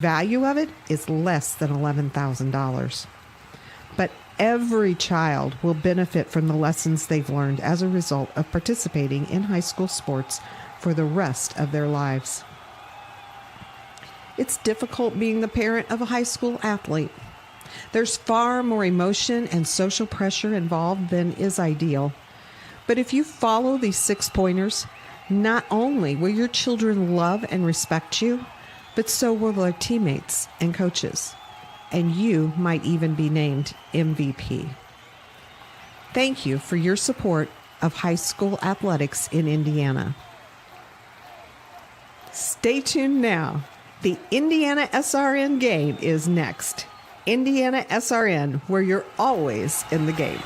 Value of it is less than $11,000. But every child will benefit from the lessons they've learned as a result of participating in high school sports for the rest of their lives. It's difficult being the parent of a high school athlete. There's far more emotion and social pressure involved than is ideal. But if you follow these 6 pointers, not only will your children love and respect you, but so will their teammates and coaches. And you might even be named MVP. Thank you for your support of high school athletics in Indiana. Stay tuned now. The Indiana SRN game is next. Indiana SRN, where you're always in the game.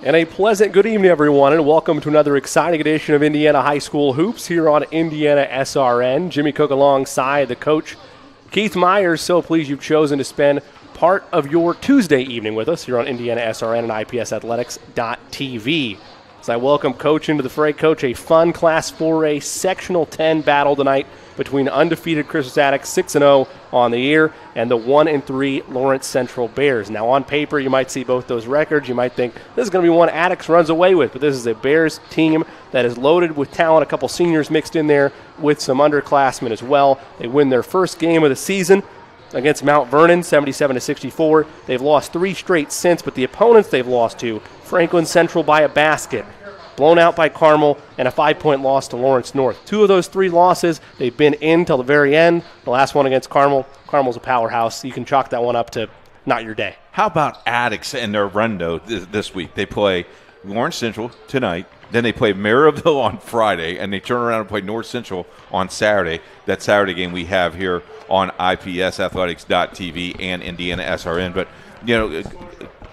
And a pleasant good evening, everyone, and welcome to another exciting edition of Indiana High School Hoops here on Indiana SRN. Jimmy Cook alongside the coach, Keith Myers. So pleased you've chosen to spend part of your Tuesday evening with us here on Indiana SRN and IPSathletics.tv. As I welcome Coach into the fray. Coach, a fun Class 4A Sectional 10 battle tonight between undefeated Crispus Attucks 6-0 on the year and the 1-3 Lawrence Central Bears. Now on paper you might see both those records. You might think this is going to be one Attucks runs away with, but this is a Bears team that is loaded with talent, a couple seniors mixed in there with some underclassmen as well. They win their first game of the season against Mount Vernon, 77-64. They've lost 3 straight since, but the opponents they've lost to, Franklin Central by a basket, blown out by Carmel, and a 5-point loss to Lawrence North. 2 of those 3 losses, they've been in till the very end. The last one against Carmel. Carmel's a powerhouse. You can chalk that one up to not your day. How about Addicts and their run, though, this week? They play Lawrence Central tonight. Then they play Maryville on Friday, and they turn around and play North Central on Saturday. That Saturday game we have here on IPSathletics.tv and Indiana SRN. But, you know,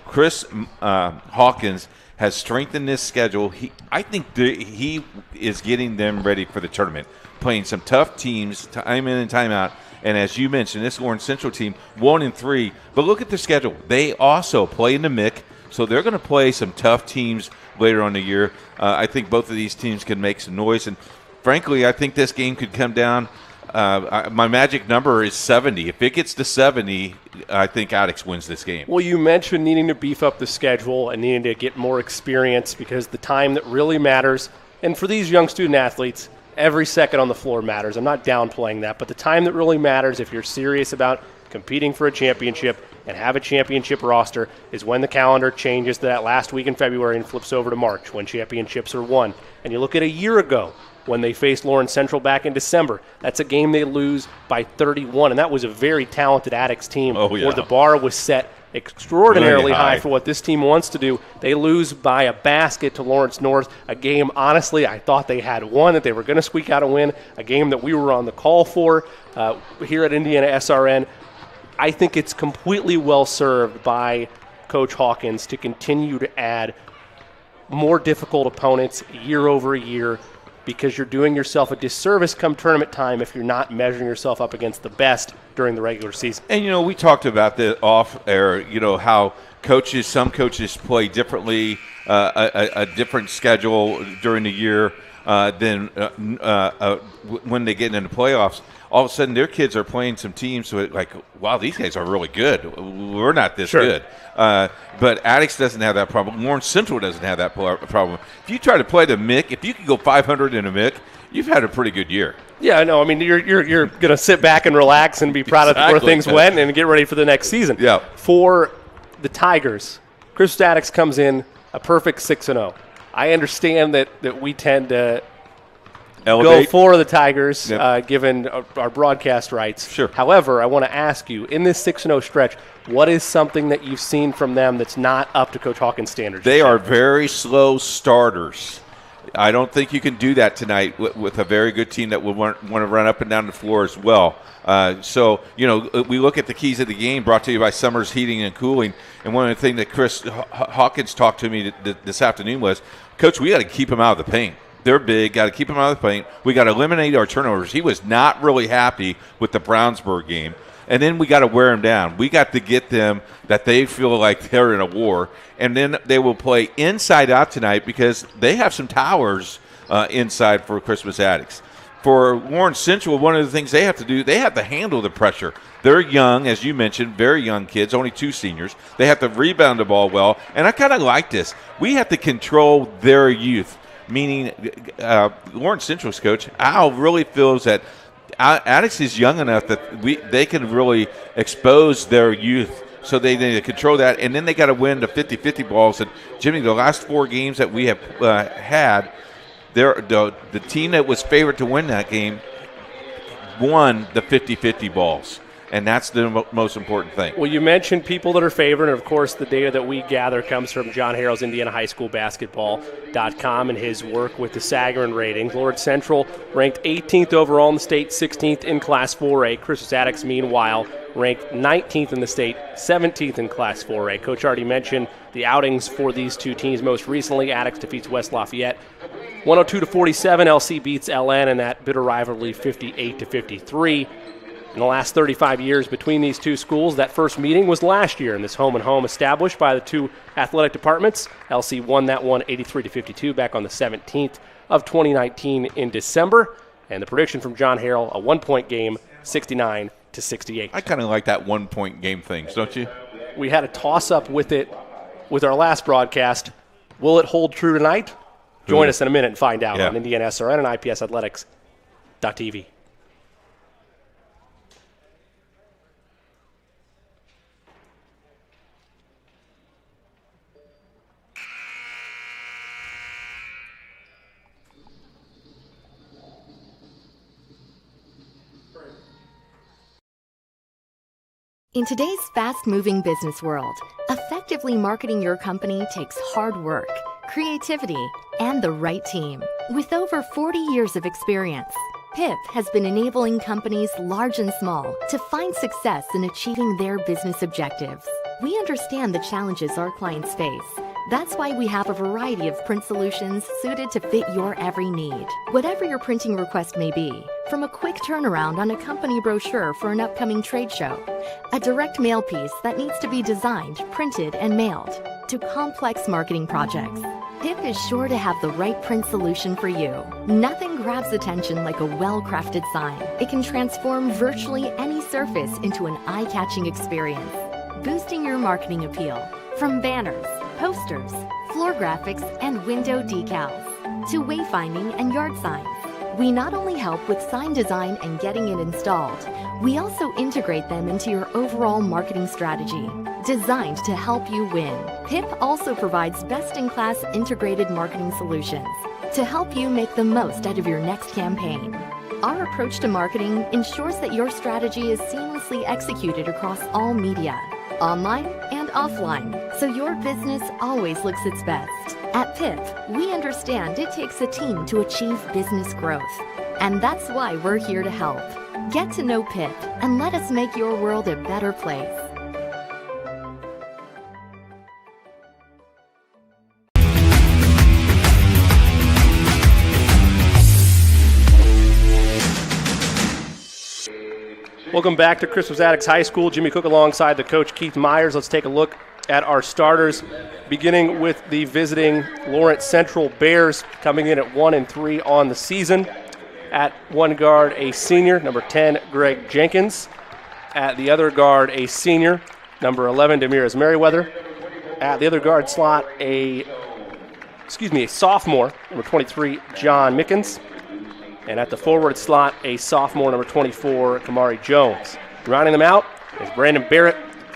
Chris Hawkins has strengthened this schedule. I think he is getting them ready for the tournament, playing some tough teams time in and time out. And as you mentioned, this Lawrence Central team, 1-3. But look at their schedule. They also play in the MIC, so they're going to play some tough teams later on in the year. I think both of these teams can make some noise. And frankly, I think this game could come down. My magic number is 70. If it gets to 70, I think Addicts wins this game. Well, you mentioned needing to beef up the schedule and needing to get more experience because the time that really matters, and for these young student athletes, every second on the floor matters. I'm not downplaying that, but the time that really matters if you're serious about competing for a championship and have a championship roster is when the calendar changes to that last week in February and flips over to March when championships are won. And you look at a year ago, when they faced Lawrence Central back in December. That's a game they lose by 31, and that was a very talented Addicts team where the bar was set extraordinarily high for what this team wants to do. They lose by a basket to Lawrence North, a game, honestly, I thought they had won, that they were going to squeak out a win, a game that we were on the call for here at Indiana SRN. I think it's completely well served by Coach Hawkins to continue to add more difficult opponents year over year, because you're doing yourself a disservice come tournament time if you're not measuring yourself up against the best during the regular season. And, you know, we talked about the off air, you know, how some coaches play differently, a different schedule during the year than when they get into playoffs. All of a sudden their kids are playing some teams so like, wow, these guys are really good. We're not this good. But Addicts doesn't have that problem. Lawrence Central doesn't have that problem. If you try to play the MIC, if you can go 500 in a MIC, you've had a pretty good year. Yeah, I know. I mean, you're going to sit back and relax and be proud of where things went and get ready for the next season. Yeah. For the Tigers, Crispus Attucks comes in a perfect 6-0. I understand that we tend to go for the Tigers, Yep. given our broadcast rights. Sure. However, I want to ask you, in this 6-0 stretch, what is something that you've seen from them that's not up to Coach Hawkins' standards? They are very slow starters. I don't think you can do that tonight with a very good team that will want to run up and down the floor as well. So, we look at the keys of the game brought to you by Summers Heating and Cooling. And one of the things that Chris Hawkins talked to me this afternoon was, Coach, we got to keep them out of the paint. They're big, got to keep them out of the paint. We got to eliminate our turnovers. He was not really happy with the Brownsburg game. And then we got to wear them down. We got to get them that they feel like they're in a war. And then they will play inside out tonight because they have some towers inside for Crispus Addicts. For Lawrence Central, one of the things they have to do, they have to handle the pressure. They're young, as you mentioned, very young kids, only 2 seniors. They have to rebound the ball well. And I kind of like this. We have to control their youth, meaning Lawrence Central's coach, Al, really feels that Addicts is young enough that they can really expose their youth, so they need to control that. And then they got to win the 50-50 balls. And, Jimmy, the last 4 games that we have had, the team that was favored to win that game won the 50-50 balls. And that's the most important thing. Well, you mentioned people that are favored, and, of course, the data that we gather comes from John Harrell's Indiana High School Basketball.com and his work with the Sagarin ratings. Lawrence Central ranked 18th overall in the state, 16th in Class 4A. Crispus Attucks, meanwhile, ranked 19th in the state, 17th in Class 4A. Coach already mentioned the outings for these two teams. Most recently, Attucks defeats West Lafayette 102-47. LC beats LN in that bitter rivalry 58-53. In the last 35 years between these two schools, that first meeting was last year in this home-and-home established by the two athletic departments. LC won that one 83-52 back on the 17th of 2019 in December. And the prediction from John Harrell, a 1-point game, 69-68. I kind of like that 1-point game things, don't you? We had a toss-up with it with our last broadcast. Will it hold true tonight? Join us in a minute and find out on Indiana SRN and IPSathletics.tv. In today's fast-moving business world, effectively marketing your company takes hard work, creativity, and the right team. With over 40 years of experience, PIP has been enabling companies large and small to find success in achieving their business objectives. We understand the challenges our clients face. That's why we have a variety of print solutions suited to fit your every need. Whatever your printing request may be, from a quick turnaround on a company brochure for an upcoming trade show, a direct mail piece that needs to be designed, printed, and mailed, to complex marketing projects, PIP is sure to have the right print solution for you. Nothing grabs attention like a well-crafted sign. It can transform virtually any surface into an eye-catching experience, boosting your marketing appeal. From banners, posters, floor graphics, and window decals, to wayfinding and yard signs. We not only help with sign design and getting it installed, we also integrate them into your overall marketing strategy, designed to help you win. PIP also provides best-in-class integrated marketing solutions to help you make the most out of your next campaign. Our approach to marketing ensures that your strategy is seamlessly executed across all media, online and offline, so your business always looks its best. At PIP, we understand it takes a team to achieve business growth, and that's why we're here to help. Get to know PIP and let us make your world a better place. Welcome back to Crispus Attucks High School. Jimmy Cook alongside the coach Keith Myers. Let's take a look at our starters, beginning with the visiting Lawrence Central Bears, coming in at 1-3 on the season. At one guard, a senior, number 10, Greg Jenkins. At the other guard, a senior, number 11, Demiris Merriweather. At the other guard slot, a sophomore, number 23, John Mickens. And at the forward slot, a sophomore, number 24, Kamari Jones. Rounding them out is Brandon Barrett.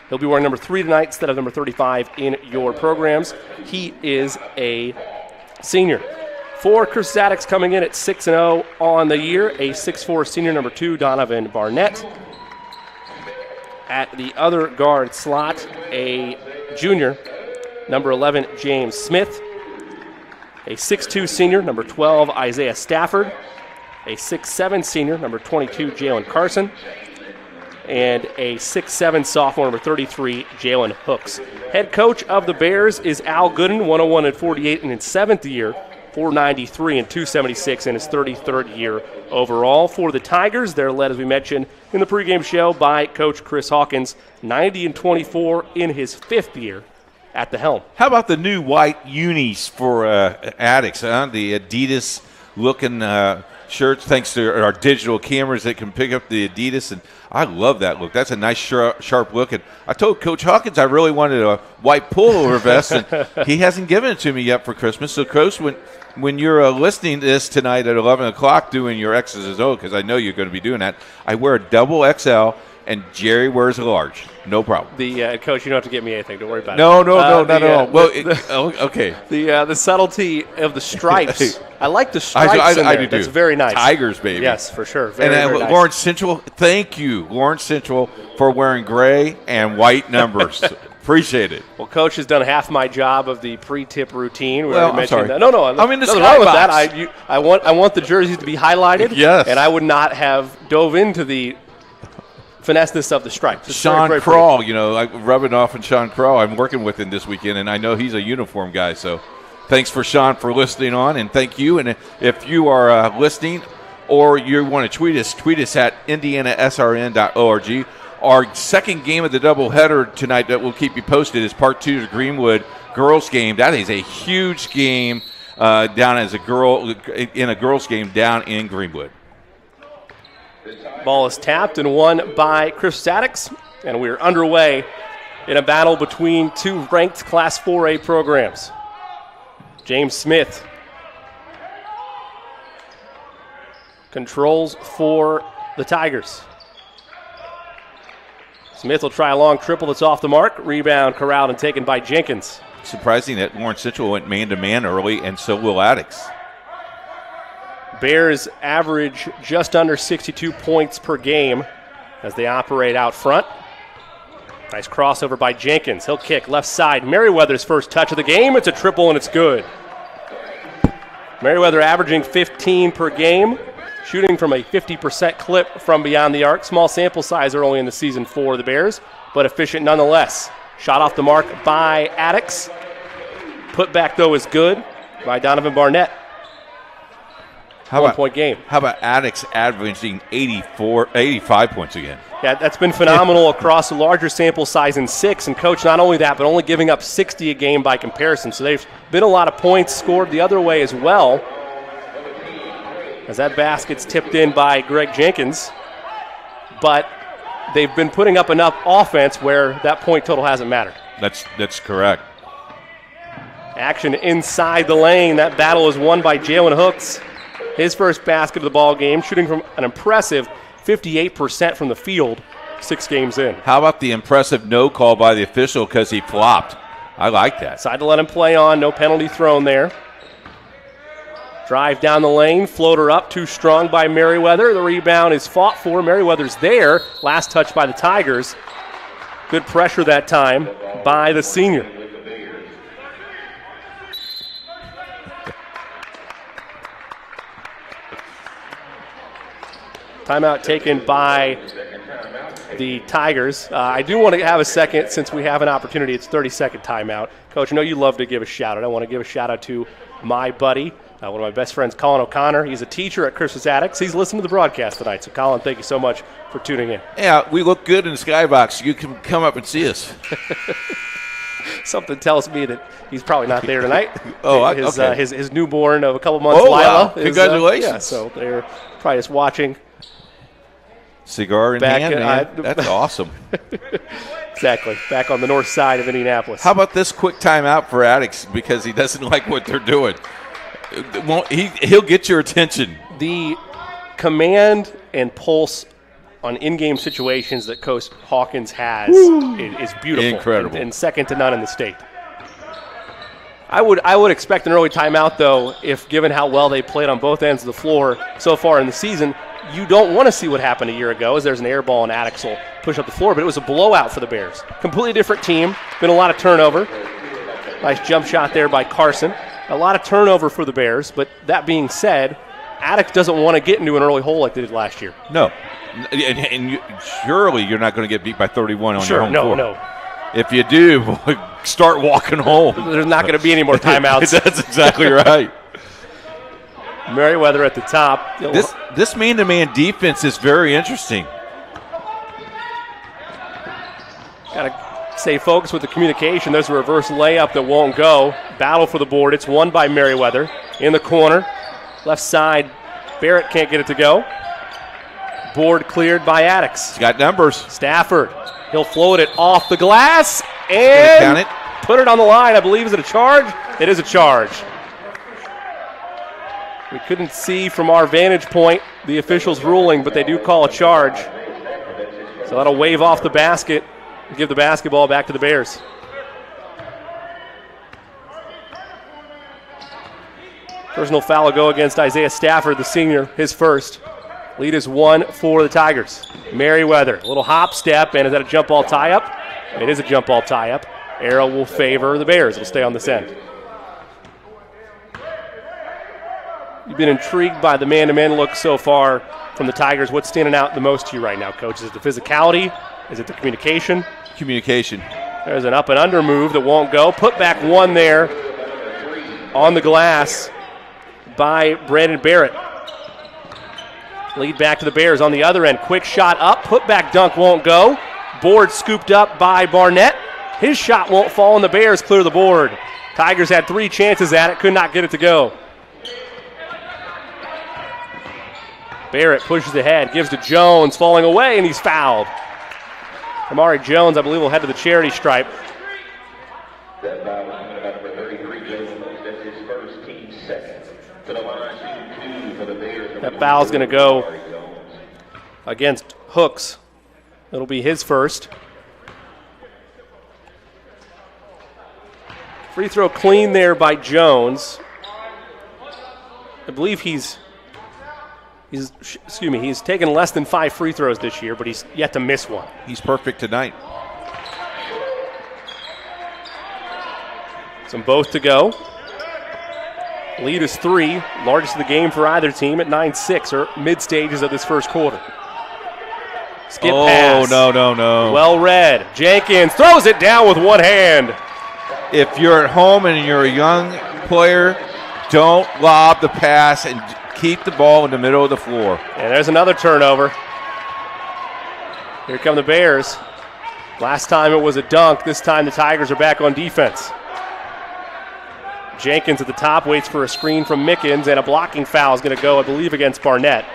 He'll be wearing number 3 tonight instead of number 35 in your programs. He is a senior. For Crispus Attucks coming in at 6-0 on the year, a 6'4 senior, number 2, Donovan Barnett. At the other guard slot, a junior, number 11, James Smith. A 6'2 senior, number 12, Isaiah Stafford. A 6'7 senior, number 22, Jalen Carson. And a 6'7 sophomore, number 33, Jalen Hooks. Head coach of the Bears is Al Gooden, 101-48 in his 7th year, 493 and 276 in his 33rd year overall. For the Tigers, they're led, as we mentioned in the pregame show, by Coach Chris Hawkins, 90-24 in his 5th year at the helm. How about the new white unis for Addicts, the Adidas-looking shirts, thanks to our digital cameras that can pick up the Adidas, and I love that look. That's a nice, sharp look. And I told Coach Hawkins I really wanted a white pullover vest, and he hasn't given it to me yet for Christmas. So, Coach, when you're listening to this tonight at 11 o'clock doing your X's and O's, because I know you're going to be doing that, I wear a double XL, and Jerry wears a large. No problem. The Coach, you don't have to get me anything. Don't worry about No, it. not at all. Well, okay. The subtlety of the stripes. I like the stripes in there. I do That's too. very nice. Tigers, baby. Yes, for sure. Very nice. Lawrence Central, thank you, Lawrence Central, for wearing gray and white numbers. Appreciate it. Well, Coach has done half my job of the pre-tip routine. I'm sorry. That. No, I'm in the nothing skybox. wrong with that. I want the jerseys to be highlighted. Yes. And I would not have dove into the finesseness of the stripes. It's Sean very Crawl, I'm rubbing off on Sean Crawl. I'm working with him this weekend, and I know he's a uniform guy. So thanks for Sean for listening on, and thank you. And if you are listening or you want to tweet us at indianasrn.org. Our second game of the doubleheader tonight that we'll keep you posted is part 2 of the Greenwood girls game. That is a huge game in a girls game down in Greenwood. Ball is tapped and won by Crispus Attucks, and we're underway in a battle between two ranked Class 4A programs. James Smith controls for the Tigers. Smith will try a long triple that's off the mark. Rebound corralled and taken by Jenkins. Surprising that Lawrence Central went man-to-man early, and so will Addicts. Bears average just under 62 points per game as they operate out front. Nice crossover by Jenkins. He'll kick left side. Merriweather's first touch of the game. It's a triple, and it's good. Merriweather averaging 15 per game, shooting from a 50% clip from beyond the arc. Small sample size early in the season for the Bears, but efficient nonetheless. Shot off the mark by Addicts. Put back, though, is good by Donovan Barnett. 1-point game. How about Addicts averaging 85 points again? Yeah, that's been phenomenal across a larger sample size in 6. And, Coach, not only that, but only giving up 60 a game by comparison. So there's been a lot of points scored the other way as well, as that basket's tipped in by Greg Jenkins. But they've been putting up enough offense where that point total hasn't mattered. That's correct. Action inside the lane. That battle is won by Jalen Hooks. His first basket of the ball game, shooting from an impressive 58% from the field 6 games in. How about the impressive no call by the official because he flopped? I like that. Decided to let him play on. No penalty thrown there. Drive down the lane. Floater up. Too strong by Merriweather. The rebound is fought for. Merriweather's there. Last touch by the Tigers. Good pressure that time by the senior. Timeout taken by the Tigers. I do want to have a second since we have an opportunity. It's 30-second timeout. Coach, I know you love to give a shout-out. I want to give a shout-out to my buddy, one of my best friends, Colin O'Connor. He's a teacher at Crispus Attucks. He's listening to the broadcast tonight. So, Colin, thank you so much for tuning in. Yeah, we look good in the skybox. You can come up and see us. Something tells me that he's probably not there tonight. Okay. His newborn of a couple months, Lila. Wow. Congratulations. So they're probably just watching. Cigar in hand, man. That's awesome. Exactly. Back on the north side of Indianapolis. How about this quick timeout for Addicts because he doesn't like what they're doing? He'll get your attention. The command and pulse on in-game situations that Coach Hawkins has is beautiful. Incredible. And second to none in the state. I would expect an early timeout, though, if given how well they played on both ends of the floor so far in the season. You don't want to see what happened a year ago, as there's an air ball and Attucks will push up the floor, but it was a blowout for the Bears. Completely different team. Been a lot of turnover. Nice jump shot there by Carson. A lot of turnover for the Bears, but that being said, Attucks doesn't want to get into an early hole like they did last year. No. And surely you're not going to get beat by 31 on your home court. No. If you do, start walking home. There's not going to be any more timeouts. That's exactly right. Merriweather at the top. This man-to-man defense is very interesting. Got to stay focused with the communication. There's a reverse layup that won't go. Battle for the board. It's won by Merriweather. In the corner. Left side. Barrett can't get it to go. Board cleared by Addicts. He's got numbers. Stafford. He'll float it off the glass and count it. Put it on the line. I believe, is it a charge? It is a charge. We couldn't see from our vantage point the officials' ruling, but they do call a charge. So that'll wave off the basket and give the basketball back to the Bears. Personal foul will go against Isaiah Stafford, the senior, his first. Lead is 1 for the Tigers. Merriweather, a little hop step, and is that a jump ball tie-up? It is a jump ball tie-up. Arrow will favor the Bears. It'll stay on this end. You've been intrigued by the man-to-man look so far from the Tigers. What's standing out the most to you right now, Coach? Is it the physicality? Is it the communication? Communication. There's an up and under move that won't go. Put back one there on the glass by Brandon Barrett. Lead back to the Bears on the other end. Quick shot up. Put back dunk won't go. Board scooped up by Barnett. His shot won't fall, and the Bears clear the board. Tigers had 3 chances at it. Could not get it to go. Barrett pushes ahead, gives to Jones, falling away, and he's fouled. Amari Jones, I believe, will head to the charity stripe. That foul is number 33, Jones. That's his first team second. To the line, shooting 2 for the Bears. That foul's going to go against Hooks. It'll be his first. Free throw clean there by Jones. I believe he's taken less than 5 free throws this year, but he's yet to miss one. He's perfect tonight. Some both to go. Lead is 3, largest of the game for either team at 9-6, or mid stages of this first quarter. Skip pass. Oh, no. Well read. Jenkins throws it down with one hand. If you're at home and you're a young player, don't lob the pass and keep the ball in the middle of the floor. And there's another turnover. Here come the Bears. Last time it was a dunk. This time the Tigers are back on defense. Jenkins at the top waits for a screen from Mickens, and a blocking foul is going to go, I believe, against Barnett.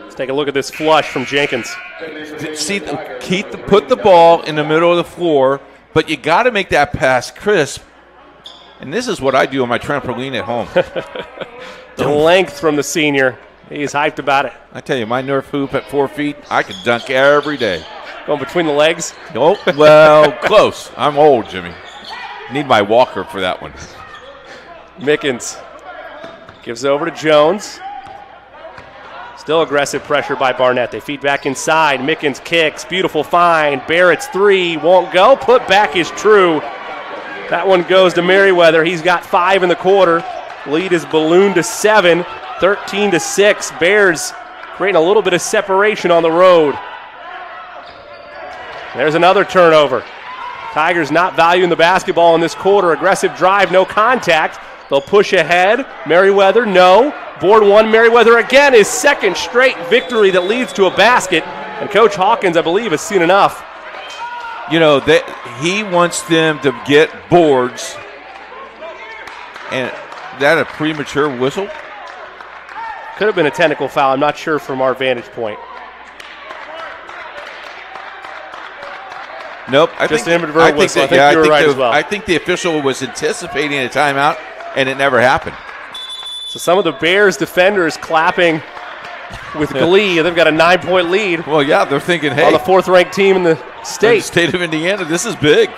Let's take a look at this flush from Jenkins. See, put the ball in the middle of the floor, but you got to make that pass crisp. And this is what I do on my trampoline at home. The length from the senior. He's hyped about it. I tell you, my Nerf hoop at 4 feet, I could dunk every day. Going between the legs? Nope. Well, close. I'm old, Jimmy. Need my walker for that one. Mickens gives over to Jones. Still aggressive pressure by Barnett. They feed back inside. Mickens kicks. Beautiful find. Barrett's 3 won't go. Put back is true. That one goes to Merriweather. He's got 5 in the quarter. Lead is ballooned to 7, 13-6. Bears creating a little bit of separation on the road. There's another turnover. Tigers not valuing the basketball in this quarter. Aggressive drive, no contact. They'll push ahead. Merriweather, no. Board 1, Merriweather again, his second straight victory that leads to a basket. And Coach Hawkins, I believe, has seen enough. You know, he wants them to get boards. And that a premature whistle? Could have been a technical foul. I'm not sure from our vantage point. Nope. I think you were right as well. I think the official was anticipating a timeout, and it never happened. So some of the Bears defenders clapping with glee. They've got a 9-point lead. Well, yeah, they're thinking, hey. On the 4th-ranked team in the State. State of Indiana, this is big.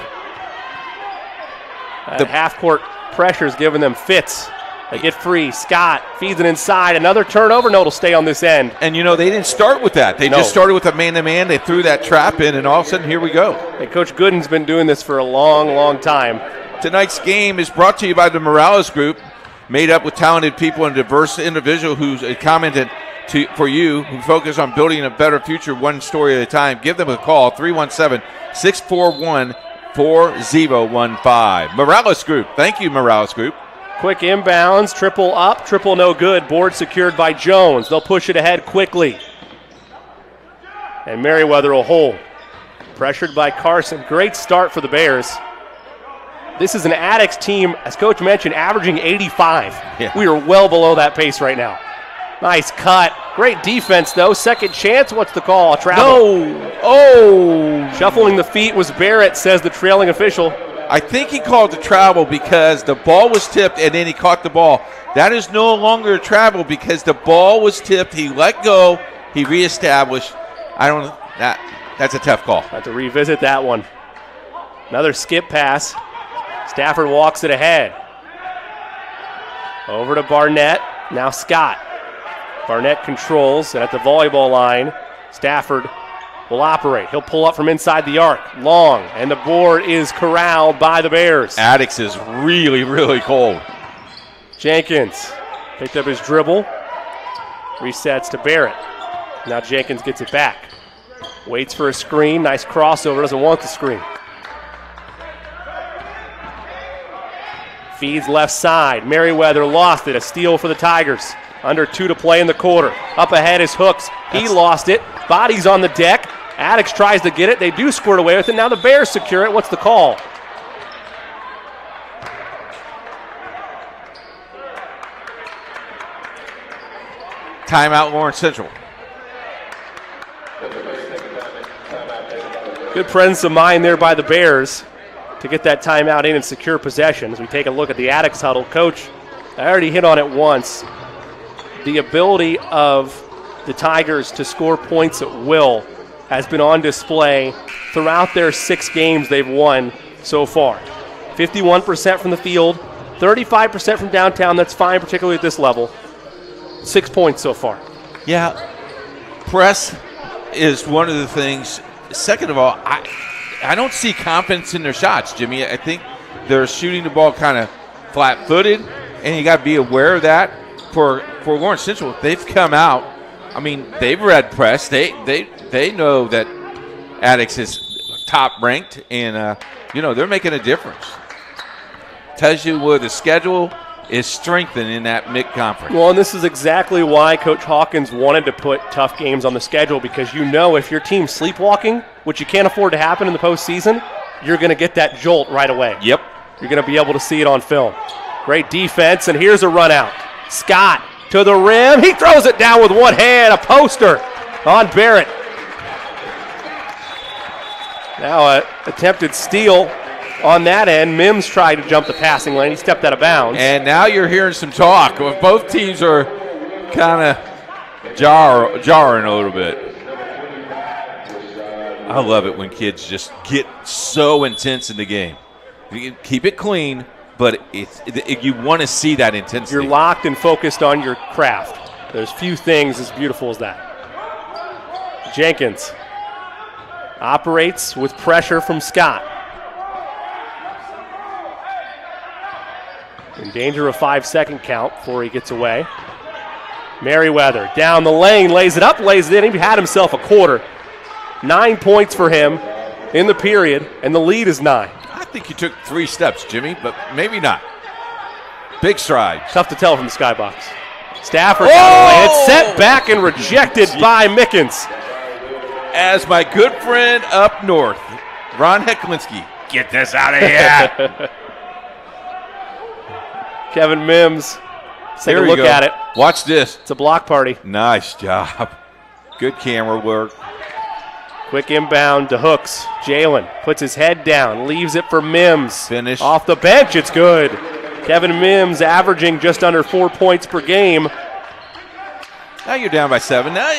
The half-court pressure is giving them fits. They get free. Scott feeds it inside. Another turnover. No, it'll stay on this end. And, they didn't start with that. They just started with a man-to-man. They threw that trap in, and all of a sudden, here we go. Hey, Coach Gooden's been doing this for a long, long time. Tonight's game is brought to you by the Morales Group, made up with talented people and diverse individual who's commented for you, who focus on building a better future one story at a time. Give them a call, 317-641-4015. Morales Group. Thank you, Morales Group. Quick inbounds, triple up, triple no good. Board secured by Jones. They'll push it ahead quickly. And Merriweather will hold. Pressured by Carson. Great start for the Bears. This is an Addicts team, as Coach mentioned, averaging 85. Yeah. We are well below that pace right now. Nice cut. Great defense, though. Second chance. What's the call? A travel. No. Oh. Shuffling the feet was Barrett, says the trailing official. I think he called the travel because the ball was tipped and then he caught the ball. That is no longer a travel because the ball was tipped. He let go. He reestablished. That's a tough call. Have to revisit that one. Another skip pass. Stafford walks it ahead. Over to Barnett. Now Scott. Barnett controls, and at the volleyball line, Stafford will operate. He'll pull up from inside the arc. Long, and the board is corralled by the Bears. Addicts is really, really cold. Jenkins picked up his dribble. Resets to Barrett. Now Jenkins gets it back. Waits for a screen. Nice crossover. Doesn't want the screen. Feeds left side. Merriweather lost it. A steal for the Tigers. Under 2 to play in the quarter. Up ahead is Hooks. He lost it. Bodies on the deck. Addicts tries to get it. They do squirt away with it. Now the Bears secure it. What's the call? Timeout, Lawrence Central. Good presence of mind there by the Bears to get that timeout in and secure possession. As we take a look at the Addicts huddle. Coach, I already hit on it once. The ability of the Tigers to score points at will has been on display throughout their 6 games they've won so far. 51% from the field, 35% from downtown. That's fine, particularly at this level. 6 points so far. Yeah, press is one of the things. Second of all, I don't see confidence in their shots, Jimmy. I think they're shooting the ball kind of flat-footed, and you got to be aware of that. For Lawrence Central, they've come out. I mean, they've read press. They know that Addicts is top ranked, and they're making a difference. Tells you where the schedule is strengthened in that mid-conference. Well, and this is exactly why Coach Hawkins wanted to put tough games on the schedule, because if your team's sleepwalking, which you can't afford to happen in the postseason, you're going to get that jolt right away. Yep. You're going to be able to see it on film. Great defense, and here's a run out. Scott to the rim. He throws it down with one hand. A poster on Barrett. Now an attempted steal on that end. Mims tried to jump the passing lane. He stepped out of bounds. And now you're hearing some talk. Both teams are kind of jarring a little bit. I love it when kids just get so intense in the game. You keep it clean, but you want to see that intensity. You're locked and focused on your craft. There's few things as beautiful as that. Jenkins operates with pressure from Scott. In danger of 5-second count before he gets away. Merriweather down the lane, lays it up, lays it in. He had himself a quarter. 9 points for him in the period, and the lead is 9. I think you took 3 steps, Jimmy, but maybe not. Big stride. Tough to tell from the skybox. Stafford down the lane. It's sent back and rejected by Mickens. As my good friend up north, Ron Hecklinski, get this out of here. Kevin Mims, take a look at it. Watch this. It's a block party. Nice job. Good camera work. Quick inbound to Hooks. Jalen puts his head down, leaves it for Mims. Finish. Off the bench, it's good. Kevin Mims averaging just under 4 points per game. Now you're down by 7. Now,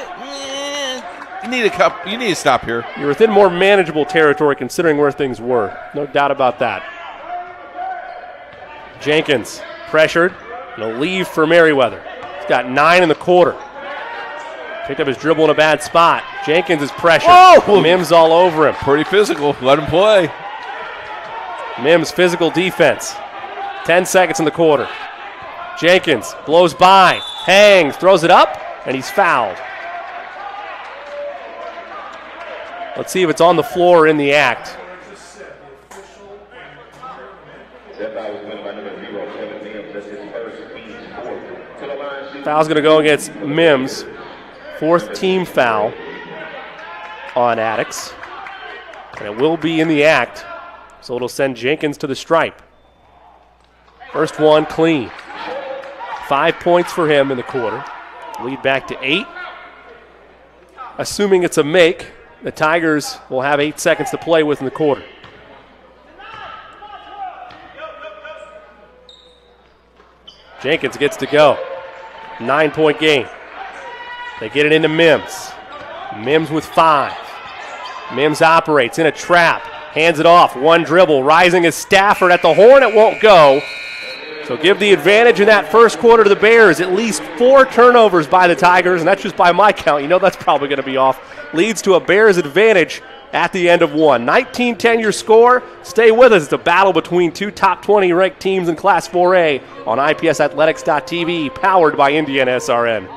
You need to stop here. You're within more manageable territory considering where things were. No doubt about that. Jenkins pressured. And a leave for Merriweather. He's got 9 in the quarter. Picked up his dribble in a bad spot. Jenkins is pressured. Oh! Mims all over him. Pretty physical. Let him play. Mims physical defense. 10 seconds in the quarter. Jenkins blows by, hangs, throws it up, and he's fouled. Let's see if it's on the floor or in the act. Foul's going to go against Mims. 4th team foul on Addicts. And it will be in the act, so it'll send Jenkins to the stripe. First one clean. 5 points for him in the quarter. Lead back to 8. Assuming it's a make, the Tigers will have 8 seconds to play with in the quarter. Jenkins gets to go. 9-point game. They get it into Mims. Mims with 5. Mims operates in a trap. Hands it off. One dribble. Rising is Stafford at the horn. It won't go. So give the advantage in that first quarter to the Bears. At least 4 turnovers by the Tigers, and that's just by my count. You know that's probably going to be off. Leads to a Bears advantage at the end of one. 19-10 your score. Stay with us. It's a battle between 2 top 20 ranked teams in Class 4A on IPSathletics.tv, powered by Indiana SRN.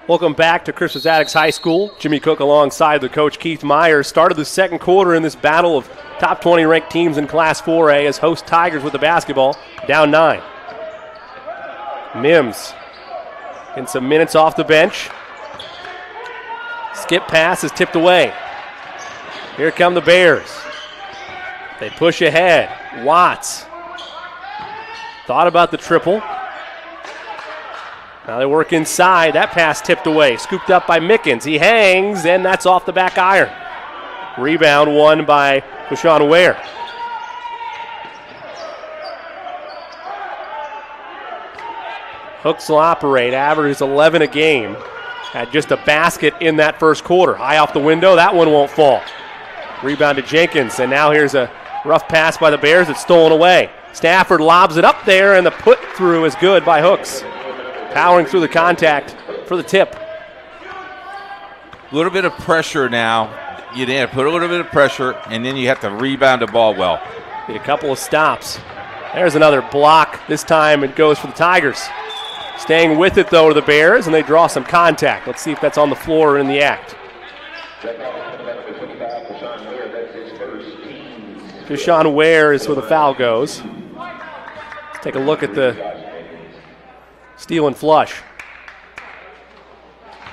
Welcome back to Crispus Attucks High School. Jimmy Cook alongside the coach Keith Myers started the second quarter in this battle of top 20 ranked teams in Class 4A as host Tigers with the basketball, down 9. Mims in some minutes off the bench. Skip pass is tipped away. Here come the Bears. They push ahead. Watts thought about the triple. Now they work inside. That pass tipped away. Scooped up by Mickens. He hangs, and that's off the back iron. Rebound won by Deshaun Ware. Hooks will operate. Averages 11 a game. Had just a basket in that first quarter. High off the window. That one won't fall. Rebound to Jenkins, and now here's a rough pass by the Bears. It's stolen away. Stafford lobs it up there, and the put through is good by Hooks. Powering through the contact for the tip. A little bit of pressure now. You need to put a little bit of pressure, and then you have to rebound the ball well. Need a couple of stops. There's another block. This time it goes for the Tigers. Staying with it, though, to the Bears, and they draw some contact. Let's see if that's on the floor or in the act. Deshaun Ware is where the foul goes. Let's take a look at the steal and flush.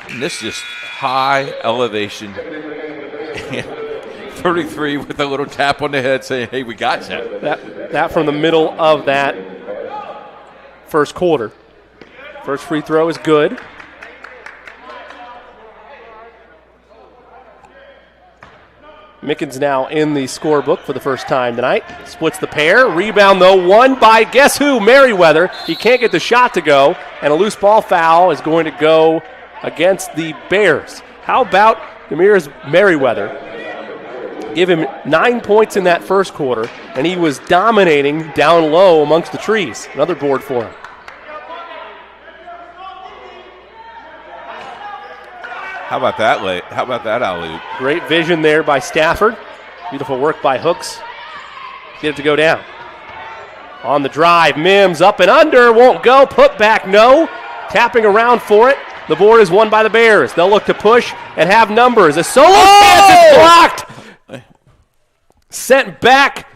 And this is just high elevation. 33 with a little tap on the head saying, hey, we got you. That from the middle of that first quarter. First free throw is good. Mickens now in the scorebook for the first time tonight. Splits the pair. Rebound, though, won by guess who? Merriweather. He can't get the shot to go, and a loose ball foul is going to go against the Bears. How about Demir's Merriweather? Give him 9 points in that first quarter, and he was dominating down low amongst the trees. Another board for him. How about that alley-oop? Great vision there by Stafford. Beautiful work by Hooks. Get it to go down. On the drive, Mims up and under, won't go. Put back, no. Tapping around for it. The board is won by the Bears. They'll look to push and have numbers. A solo pass is blocked. Sent back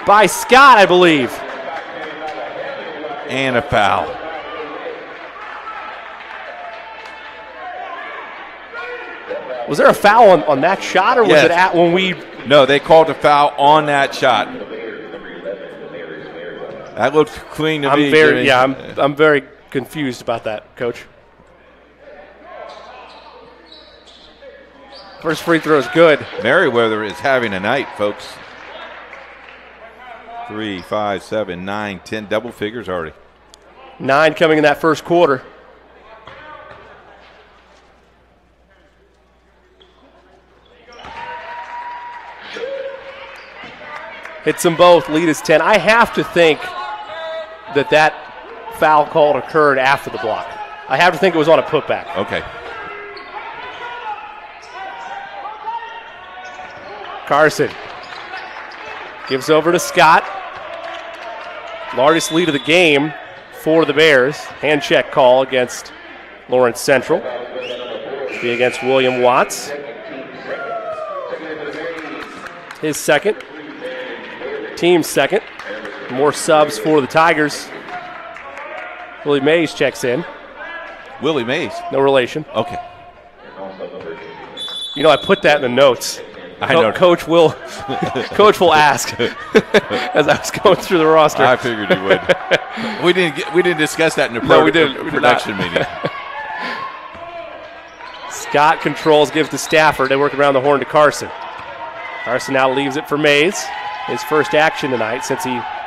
by Scott, I believe. And a foul. Was there a foul on that shot, or was Yes. it at when we... No, they called a foul on that shot. That looked clean to me. Jimmy. I'm very confused about that, Coach. First free throw is good. Merriweather is having a night, folks. 3, 5, 7, 9, 10 double figures already. 9 coming in that first quarter. Hits them both. Lead is 10. I have to think that foul call occurred after the block. I have to think it was on a putback. Okay. Carson gives over to Scott. Largest lead of the game for the Bears. Hand check call against Lawrence Central. Be against William Watts. His second. Team's second. More subs for the Tigers. Willie Mays checks in. Willie Mays. No relation. Okay. You know, I put that in the notes. I know. Coach will ask as I was going through the roster. I figured you would. We didn't discuss that in the No, we didn't. production meeting. Scott controls, gives to Stafford. They work around the horn to Carson. Carson now leaves it for Mays. His first action tonight,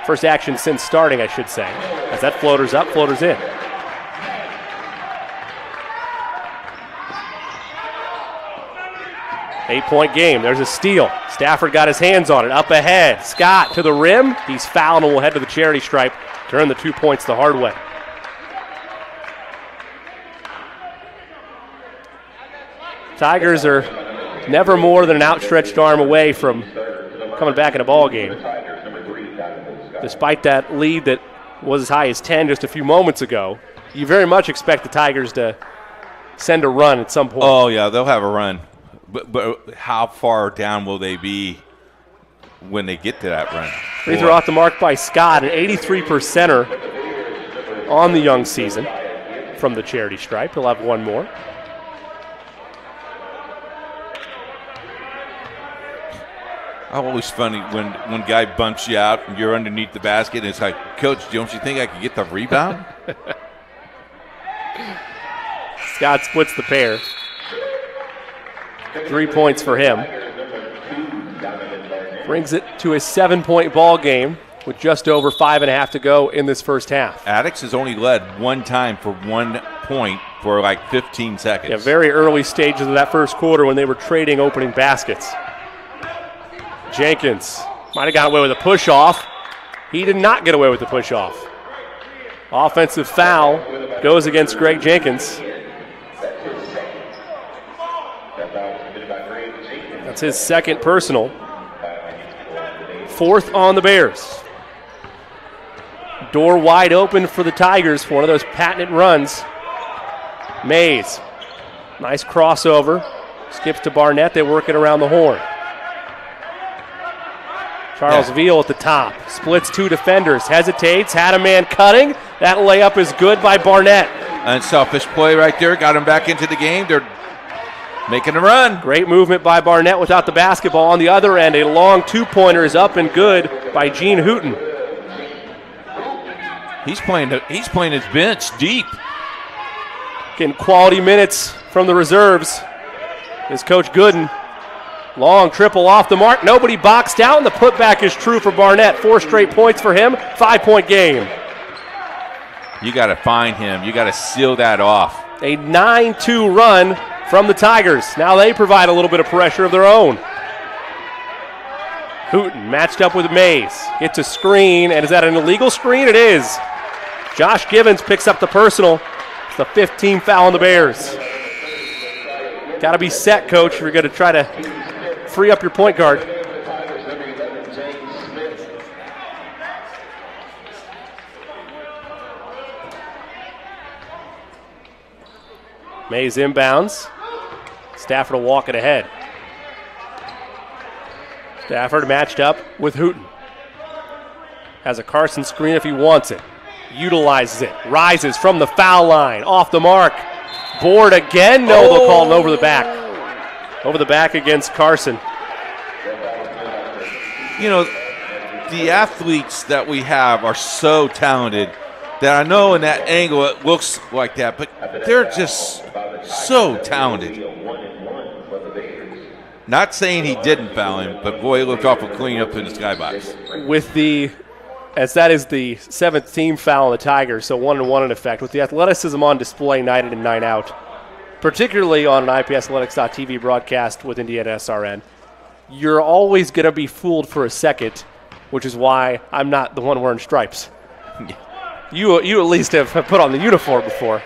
first action since starting, I should say. As that floater's up, floater's in. Eight-point game. There's a steal. Stafford got his hands on it. Up ahead. Scott to the rim. He's fouled and will head to the charity stripe. Turn the 2 points the hard way. Tigers are never more than an outstretched arm away from coming back in a ball game. Despite that lead that was as high as 10 just a few moments ago, you very much expect the Tigers to send a run at some point. Oh, yeah, they'll have a run. But how far down will they be when they get to that run? Free throw off the mark by Scott, an 83%er on the young season from the charity stripe. He'll have one more. Always funny when guy bumps you out and you're underneath the basket and it's like, Coach, don't you think I could get the rebound? Scott splits the pair. 3 points for him. Brings it to a 7-point ball game with just over 5.5 to go in this first half. Addicts has only led one time for 1 point for like 15 seconds. Yeah, very early stages of that first quarter when they were trading opening baskets. Jenkins might have got away with a push-off. He did not get away with the push-off. Offensive foul goes against Greg Jenkins. That's his second personal. Fourth on the Bears. Door wide open for the Tigers for one of those patented runs. Mays. Nice crossover. Skips to Barnett. They work it around the horn. Charles Veal at the top. Splits 2 defenders. Hesitates. Had a man cutting. That layup is good by Barnett. Unselfish play right there. Got him back into the game. They're making a run. Great movement by Barnett without the basketball. On the other end, a long 2-pointer is up and good by Gene Hooten. He's playing his bench deep. Getting quality minutes from the reserves is Coach Gooden. Long triple off the mark. Nobody boxed out, and the putback is true for Barnett. 4 straight points for him. 5-point game. You got to find him. You got to seal that off. A 9-2 run from the Tigers. Now they provide a little bit of pressure of their own. Hooten matched up with Mays. Gets a screen, and is that an illegal screen? It is. Josh Givens picks up the personal. It's the 15th foul on the Bears. Got to be set, Coach, if you're going to try to free up your point guard. Mays inbounds. Stafford will walk it ahead. Stafford matched up with Hooten. Has a Carson screen if he wants it. Utilizes it. Rises from the foul line. Off the mark. Board again. No, they'll call it over the back. Over the back against Carson. You know, the athletes that we have are so talented that I know in that angle it looks like that, but they're just so talented. Not saying he didn't foul him, but boy, he looked awful clean up in the skybox. As that is the 7th team foul on the Tigers, so 1-1 in effect. With the athleticism on display night in and night out, particularly on an IPSathletics.tv broadcast with Indiana SRN, you're always going to be fooled for a second, which is why I'm not the one wearing stripes. You at least have put on the uniform before.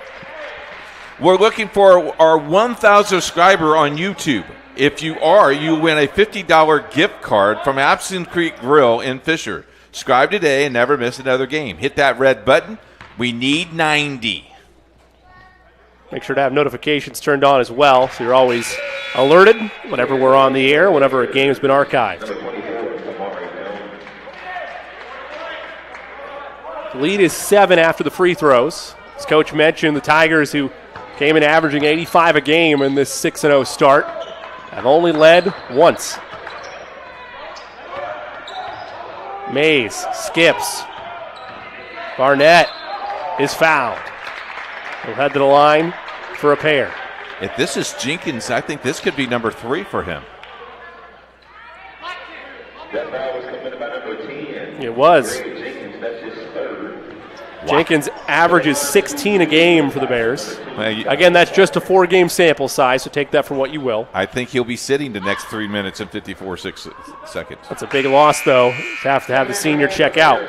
We're looking for our 1,000 subscriber on YouTube. If you are, you win a $50 gift card from Absinthe Creek Grill in Fisher. Subscribe today and never miss another game. Hit that red button. We need 90. Make sure to have notifications turned on as well, so you're always alerted whenever we're on the air, whenever a game has been archived. The lead is 7 after the free throws. As Coach mentioned, the Tigers, who came in averaging 85 a game in this 6-0 start, have only led once. Mays skips. Barnett is fouled. He'll head to the line for a pair. If this is Jenkins, I think this could be number 3 for him. That foul was committed by number 10. It was. Jenkins, that's his 3rd. Jenkins averages 16 a game for the Bears. Well, Again, that's just a 4-game sample size, so take that for what you will. I think he'll be sitting the next 3 minutes and 54 seconds. That's a big loss, though, to have the senior check out.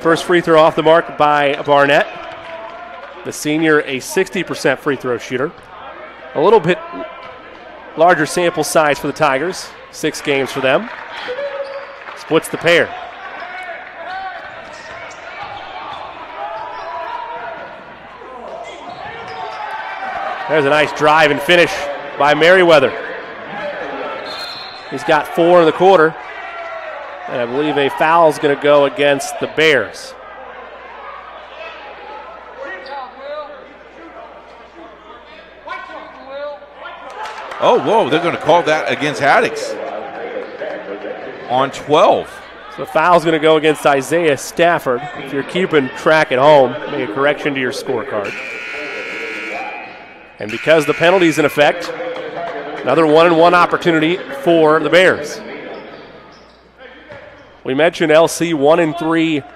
First free throw off the mark by Barnett. The senior, a 60% free throw shooter. A little bit larger sample size for the Tigers. 6 games for them. Splits the pair. There's a nice drive and finish by Merriweather. He's got 4 in the quarter. And I believe a foul is going to go against the Bears. Oh, whoa, they're going to call that against Addicts on 12. So the foul's going to go against Isaiah Stafford. If you're keeping track at home, make a correction to your scorecard. And because the penalty's in effect, another 1-and-1 opportunity for the Bears. We mentioned LC 1-3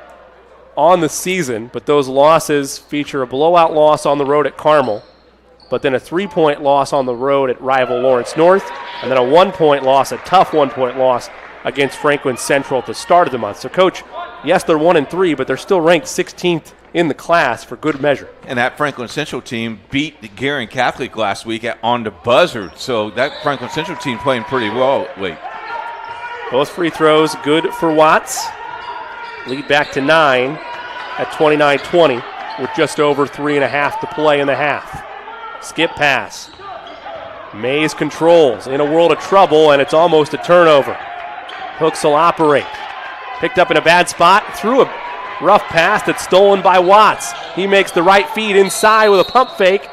on the season, but those losses feature a blowout loss on the road at Carmel, but then a 3-point loss on the road at rival Lawrence North, and then a 1-point loss, a tough 1-point loss against Franklin Central at the start of the month. So, Coach, yes, they're 1-3, but they're still ranked 16th in the class for good measure. And that Franklin Central team beat the Guerin Catholic last week on the buzzer. So that Franklin Central team playing pretty well late. Both free throws good for Watts. Lead back to 9 at 29-20 with just over 3.5 to play in the half. Skip pass. Mays controls in a world of trouble, and it's almost a turnover. Hooks will operate. Picked up in a bad spot, threw a rough pass that's stolen by Watts. He makes the right feed inside with a pump fake,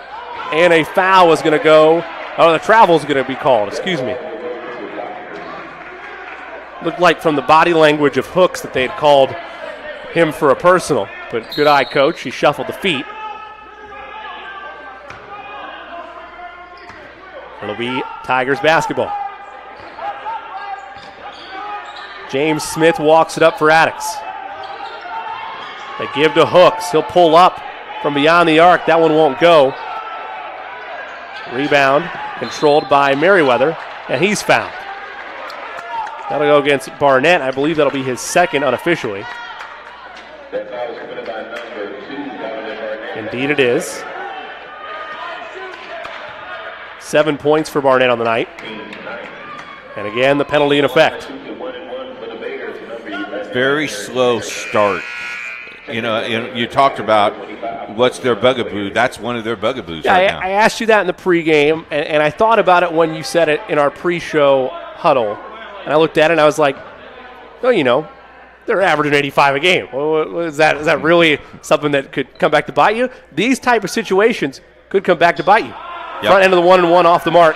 and a foul is going to go. Oh, the travel is going to be called, excuse me. Looked like from the body language of Hooks that they had called him for a personal, but good eye, coach. He shuffled the feet. It'll be Tigers basketball. James Smith walks it up for Attucks. They give to Hooks. He'll pull up from beyond the arc. That one won't go. Rebound controlled by Merriweather, and he's fouled. That'll go against Barnett. I believe that'll be his second unofficially. That foul was committed by number 2, Barnett. Indeed it is. 7 points for Barnett on the night. And again, the penalty in effect. Very slow start. You talked about what's their bugaboo. That's one of their bugaboos right now. I asked you that in the pregame, and I thought about it when you said it in our pre-show huddle. And I looked at it, and I was like, oh, they're averaging 85 a game. Well, is that really something that could come back to bite you? These type of situations could come back to bite you. Yep. Front end of the 1-and-1 off the mark.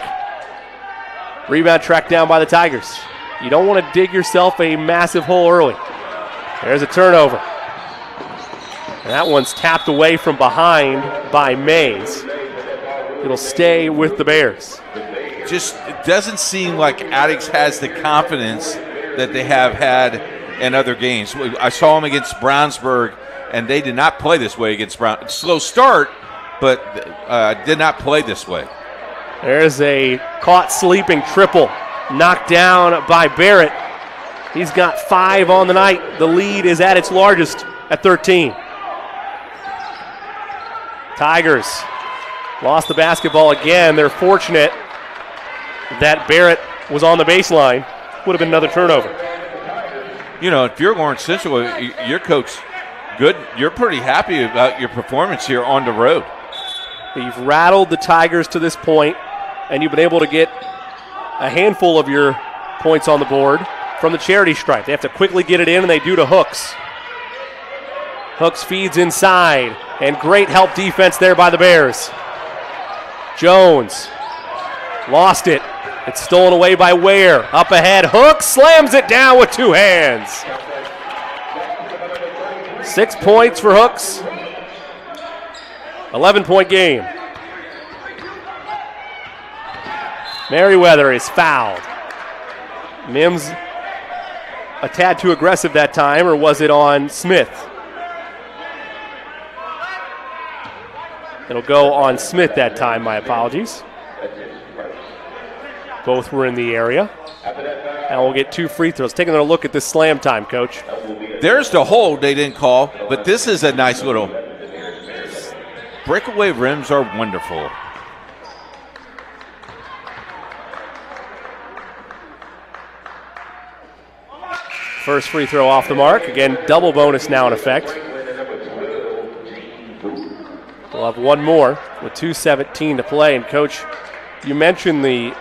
Rebound tracked down by the Tigers. You don't want to dig yourself a massive hole early. There's a turnover. And that one's tapped away from behind by Mays. It'll stay with the Bears. Just it doesn't seem like Addicts has the confidence that they have had in other games. I saw them against Brownsburg, and they did not play this way against Brown. Slow start, but did not play this way. There's a caught sleeping triple knocked down by Barrett. He's got 5 on the night. The lead is at its largest at 13. Tigers lost the basketball again. They're fortunate that Barrett was on the baseline. Would have been another turnover. If you're Lawrence Central, your coach, good. You're pretty happy about your performance here on the road. You've rattled the Tigers to this point, and you've been able to get a handful of your points on the board from the charity stripe. They have to quickly get it in, and they do to Hooks. Hooks feeds inside, and great help defense there by the Bears. Jones lost it. It's stolen away by Ware. Up ahead, Hooks slams it down with 2 hands. 6 points for Hooks. 11-point game. Merriweather is fouled. Mims a tad too aggressive that time, or was it on Smith? It'll go on Smith that time, my apologies. Both were in the area. And we'll get 2 free throws. Taking a look at this slam time, Coach. There's the hold they didn't call, but this is a nice little breakaway rims are wonderful. First free throw off the mark. Again, double bonus now in effect. We'll have one more with 2:17 to play. And, Coach, you mentioned the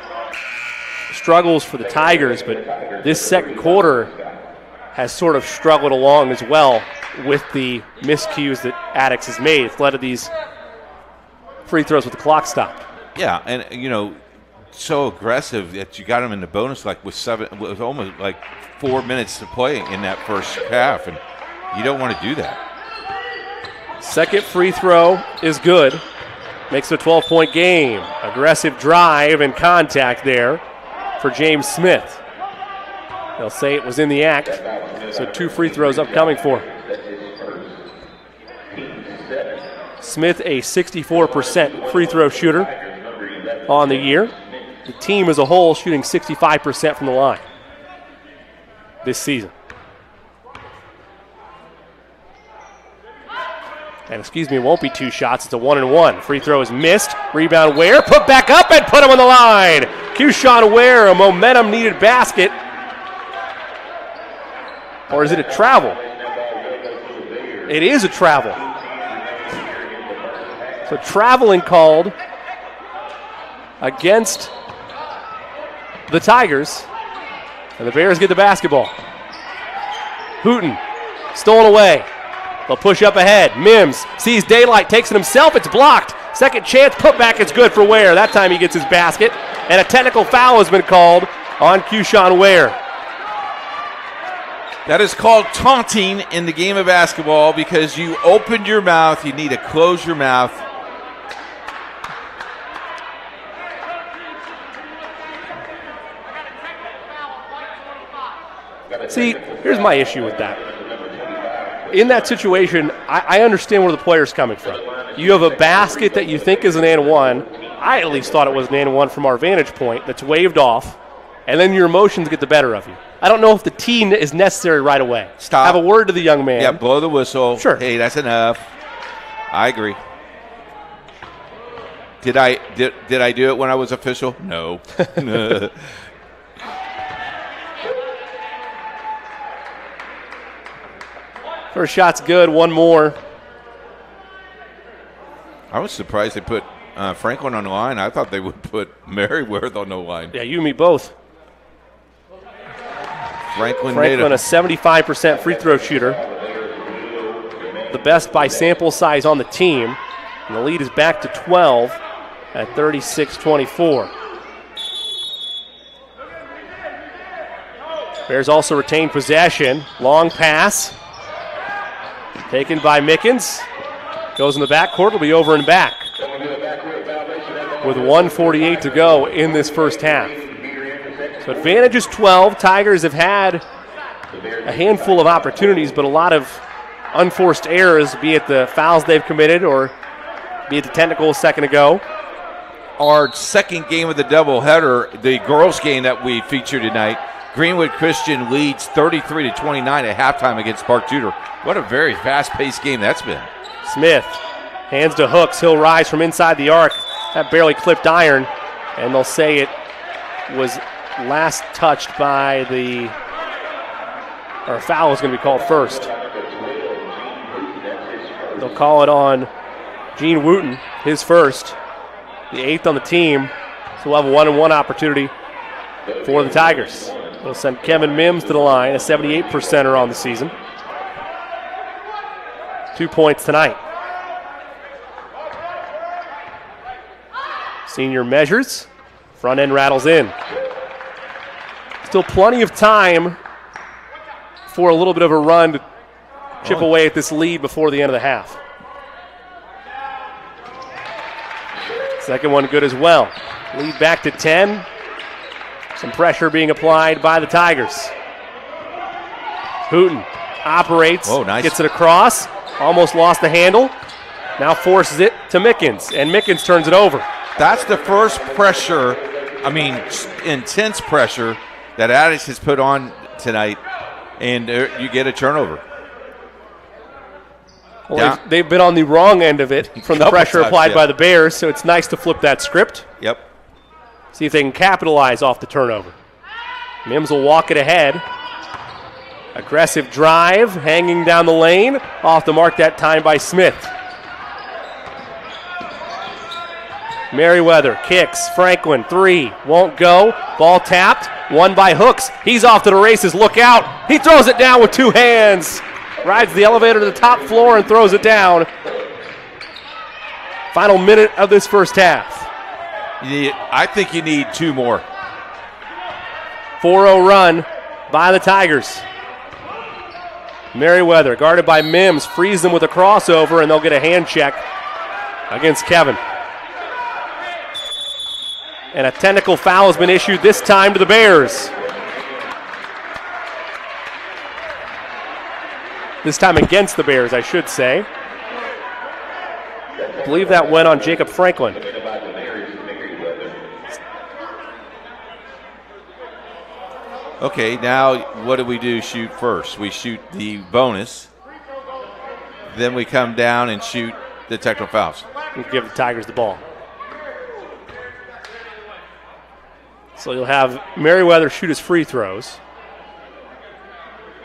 struggles for the Tigers, but this second quarter has sort of struggled along as well with the miscues that Addicts has made. It's led to these free throws with the clock stopped. Yeah, and, so aggressive that you got him in the bonus with almost 4 minutes to play in that first half, and you don't want to do that. Second free throw is good. Makes it a 12-point game. Aggressive drive and contact there for James Smith. They'll say it was in the act, so 2 free throws upcoming for him. Smith, a 64% free throw shooter on the year. The team as a whole shooting 65% from the line this season. And it won't be 2 shots. It's a 1-and-1. Free throw is missed. Rebound Ware, put back up and put him on the line. Kushan Ware, a momentum-needed basket. Or is it a travel? It is a travel. So traveling called against the Tigers. And the Bears get the basketball. Hooten, stolen away. They'll push up ahead. Mims sees daylight, takes it himself. It's blocked. Second chance, putback is good for Ware. That time he gets his basket. And a technical foul has been called on Kushan Ware. That is called taunting in the game of basketball because you opened your mouth. You need to close your mouth. See, here's my issue with that. In that situation, I understand where the player's coming from. You have a basket that you think is an and-one. I at least thought it was an and-one from our vantage point that's waved off, and then your emotions get the better of you. I don't know if the tee is necessary right away. Stop. Have a word to the young man. Yeah, blow the whistle. Sure. Hey, that's enough. I agree. Did I do it when I was official? No. First shot's good, one more. I was surprised they put Franklin on the line. I thought they would put Merriweather on the line. Yeah, you and me both. Franklin a 75% free throw shooter. The best by sample size on the team. And the lead is back to 12 at 36-24. Bears also retain possession. Long pass. Taken by Mickens. Goes in the backcourt. Will be over and back. With 1:48 to go in this first half. So advantage is 12. Tigers have had a handful of opportunities, but a lot of unforced errors, be it the fouls they've committed or be it the technical a second ago. Our second game of the doubleheader, the girls' game that we featured tonight, Greenwood Christian leads 33-29 at halftime against Park Tudor. What a very fast-paced game that's been. Smith hands to Hooks. He'll rise from inside the arc. That barely clipped iron, and they'll say it was last touched by or a foul is going to be called first. They'll call it on Gene Wooten, his first, the 8th on the team. So we'll have a 1-and-1 opportunity for the Tigers. They'll send Kevin Mims to the line, a 78%er on the season. 2 points tonight. Senior measures. Front end rattles in. Still plenty of time for a little bit of a run to chip away at this lead before the end of the half. Second one good as well. Lead back to 10. Some pressure being applied by the Tigers. Hooten operates, nice. Gets it across, almost lost the handle. Now forces it to Mickens, and Mickens turns it over. That's the first pressure, intense pressure that Addicts has put on tonight, and you get a turnover. Well, they've been on the wrong end of it from the pressure applied by the Bears, so it's nice to flip that script. Yep. See if they can capitalize off the turnover. Mims will walk it ahead. Aggressive drive, hanging down the lane. Off the mark that time by Smith. Merriweather kicks. Franklin, 3. Won't go. Ball tapped. Won by Hooks. He's off to the races. Look out. He throws it down with 2 hands. Rides the elevator to the top floor and throws it down. Final minute of this first half. I think you need 2 more. 4-0 run by the Tigers. Merriweather, guarded by Mims, frees them with a crossover, and they'll get a hand check against Kevin. And a technical foul has been issued, this time to the Bears. This time against the Bears, I should say. I believe that went on Jacob Franklin. Okay, now what do we do shoot first? We shoot the bonus. Then we come down and shoot the technical fouls. We'll give the Tigers the ball. So you'll have Merriweather shoot his free throws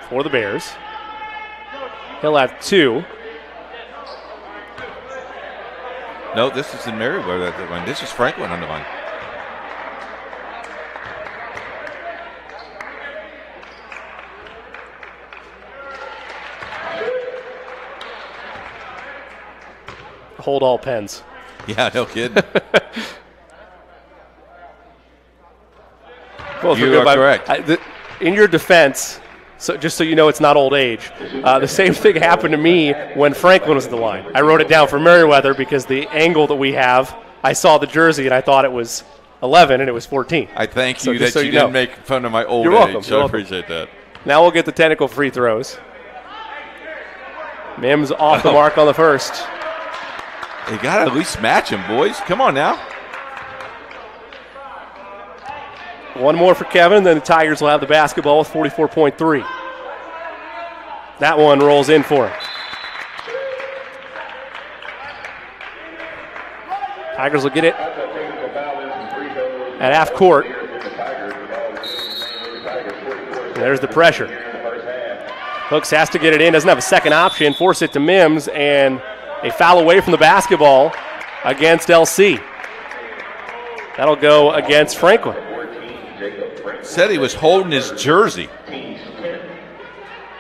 for the Bears. He'll have 2. No, this isn't Merriweather at the line. This is Franklin on the line. Hold all pens. Yeah, no kidding. Well, you are correct. In your defense, so just so you know it's not old age, the same thing happened to me when Franklin was at the line. I wrote it down for Merriweather because the angle that we have, I saw the jersey and I thought it was 11 and it was 14. I thank So you just that so you you know. didn't make fun of my old You're welcome. age. You're I welcome. appreciate that. Now we'll get the technical free throws. Mims off the mark on the first. You got to at least match him, boys. Come on now. One more for Kevin, then the Tigers will have the basketball with 44.3. That one rolls in for him. Tigers will get it at half court. There's the pressure. Hooks has to get it in, doesn't have a second option, force it to Mims, and a foul away from the basketball against LC. That'll go against Franklin. Said he was holding his jersey.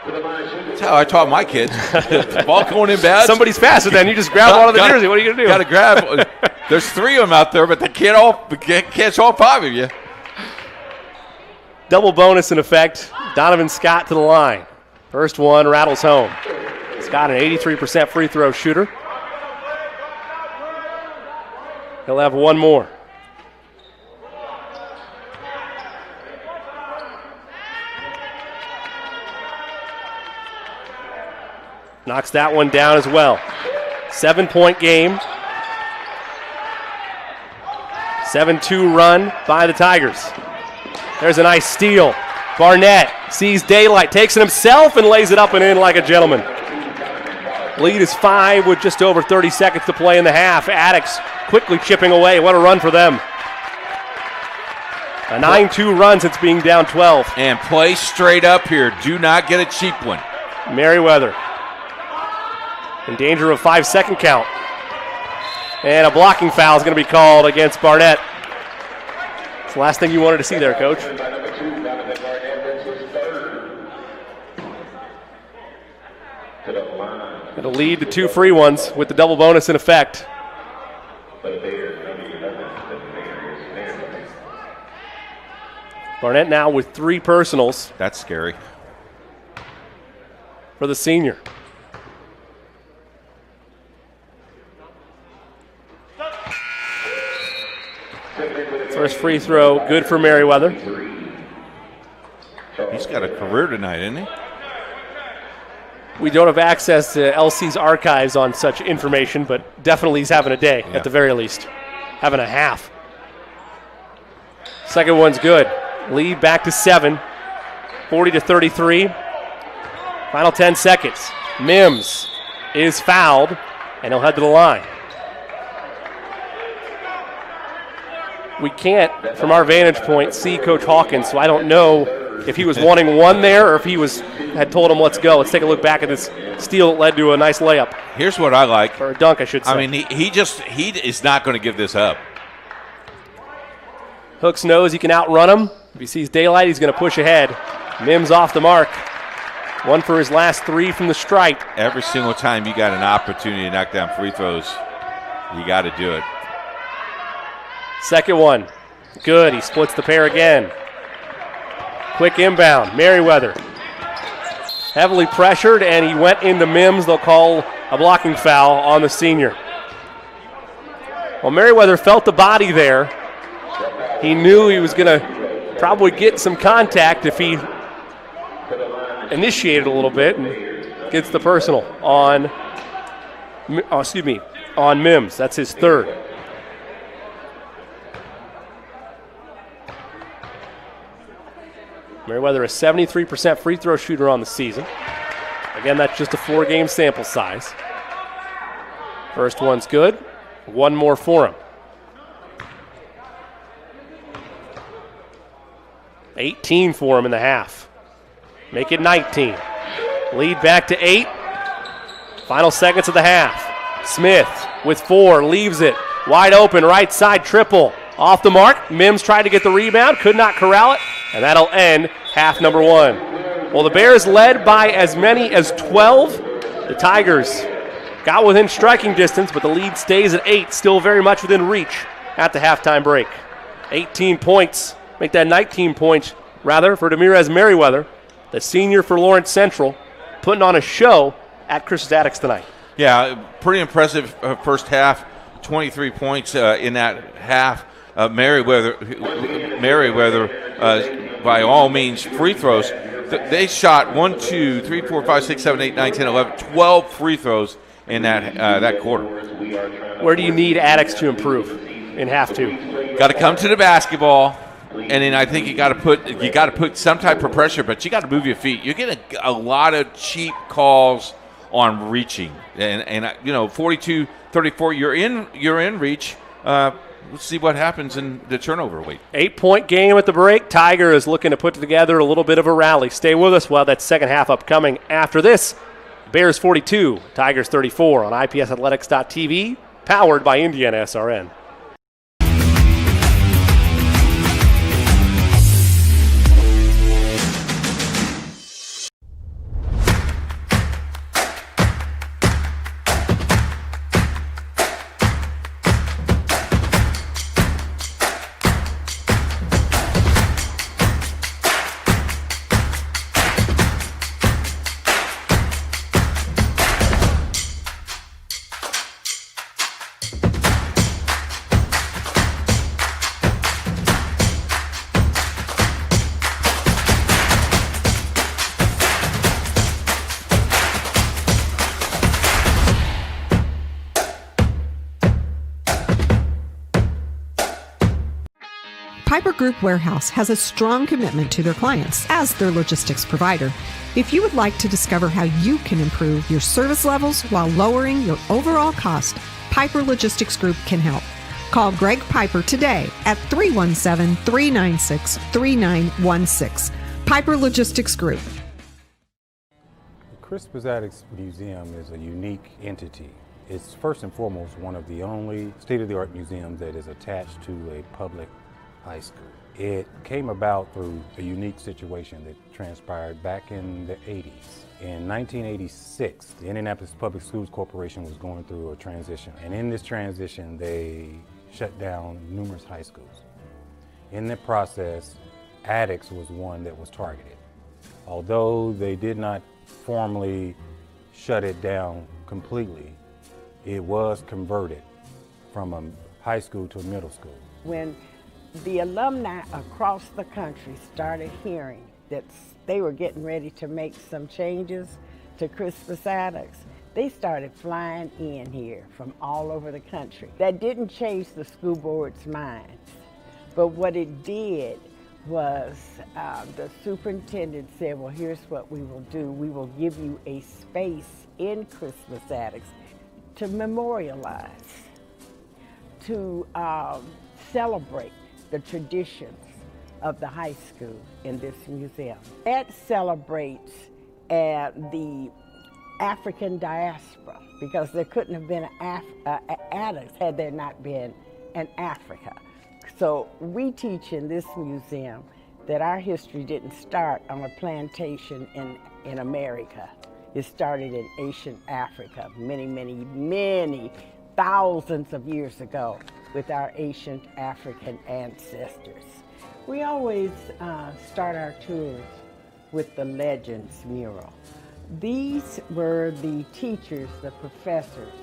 That's how I taught my kids. The ball going in bad. Somebody's faster than you. Just grab one of the jersey. What are you going to do? Got to grab. There's 3 of them out there, but they can't catch all 5 of you. Double bonus in effect. Donovan Scott to the line. First one rattles home. Scott, an 83% free throw shooter. He'll have one more. Knocks that one down as well. 7-point game. 7-2 run by the Tigers. There's a nice steal. Barnett sees daylight, takes it himself, and lays it up and in like a gentleman. Lead is 5 with just over 30 seconds to play in the half. Addicts quickly chipping away. What a run for them. A 9-2 run since being down 12. And play straight up here. Do not get a cheap one. Merriweather in danger of a 5-second count. And a blocking foul is going to be called against Barnett. It's the last thing you wanted to see there, Coach. It'll lead to 2 free ones with the double bonus in effect. Barnett now with 3 personals. That's scary. For the senior. First free throw, good for Merriweather. He's got a career tonight, isn't he? We don't have access to LC's archives on such information, but definitely he's having a day at the very least. Having a half. Second one's good. Lead back to 7. 40-33. Final 10 seconds. Mims is fouled, and he'll head to the line. We can't, from our vantage point, see Coach Hawkins, so I don't know if he was wanting one there or if he had told him, let's go. Let's take a look back at this steal that led to a nice layup. Here's what I like. Or a dunk, I should say. I mean, he is not going to give this up. Hooks knows he can outrun him. If he sees daylight, he's going to push ahead. Mims off the mark. One for his last 3 from the stripe. Every single time you got an opportunity to knock down free throws, you got to do it. Second one. Good. He splits the pair again. Quick inbound. Merriweather. Heavily pressured, and he went into Mims. They'll call a blocking foul on the senior. Well, Merriweather felt the body there. He knew he was going to probably get some contact if he initiated a little bit and gets the personal on Mims. That's his 3rd. Merriweather, a 73% free throw shooter on the season. Again, that's just a 4-game sample size. First one's good. One more for him. 18 for him in the half. Make it 19. Lead back to 8. Final seconds of the half. Smith with 4, leaves it. Wide open, right side triple. Off the mark. Mims tried to get the rebound, could not corral it, and that'll end half number 1. Well, the Bears led by as many as 12. The Tigers got within striking distance, but the lead stays at 8, still very much within reach at the halftime break. 18 points. Make that 19 points, rather, for Demirez Merriweather, the senior for Lawrence Central, putting on a show at Crispus Attucks tonight. Yeah, pretty impressive first half. 23 points in that half. Merriweather, by all means, free throws. They shot 1, 2, 3, 4, 5, 6, 7, 8, 9, 10, 11, 12 free throws in that quarter. Where do you need Addicts to improve in half 2? Got to come to the basketball. And then I think you got to put some type of pressure, but you got to move your feet. You're getting a lot of cheap calls on reaching, and 42-34. You're in reach, let's see what happens in the turnover rate. 8-point game at the break. Tiger is looking to put together a little bit of a rally. Stay with us while that second half upcoming after this. Bears 42, Tigers 34 on IPSathletics.tv, powered by Indiana SRN. Piper Group Warehouse has a strong commitment to their clients as their logistics provider. If you would like to discover how you can improve your service levels while lowering your overall cost, Piper Logistics Group can help. Call Greg Piper today at 317-396-3916. Piper Logistics Group. The Crispus Addicts Museum is a unique entity. It's first and foremost one of the only state-of-the-art museums that is attached to a public high school. It came about through a unique situation that transpired back in the 80s. In 1986, the Indianapolis Public Schools Corporation was going through a transition. And in this transition, they shut down numerous high schools. In the process, Addicts was one that was targeted. Although they did not formally shut it down completely, it was converted from a high school to a middle school. When the alumni across the country started hearing that they were getting ready to make some changes to Crispus Attucks, they started flying in here from all over the country. That didn't change the school board's minds, but what it did was the superintendent said, well, here's what we will do. We will give you a space in Crispus Attucks to memorialize, to celebrate the traditions of the high school in this museum. It celebrates the African diaspora, because there couldn't have been Addicts had there not been an Africa. So we teach in this museum that our history didn't start on a plantation in America. It started in ancient Africa many, many, many thousands of years ago with our ancient African ancestors. We always start our tours with the Legends mural. These were the teachers, the professors,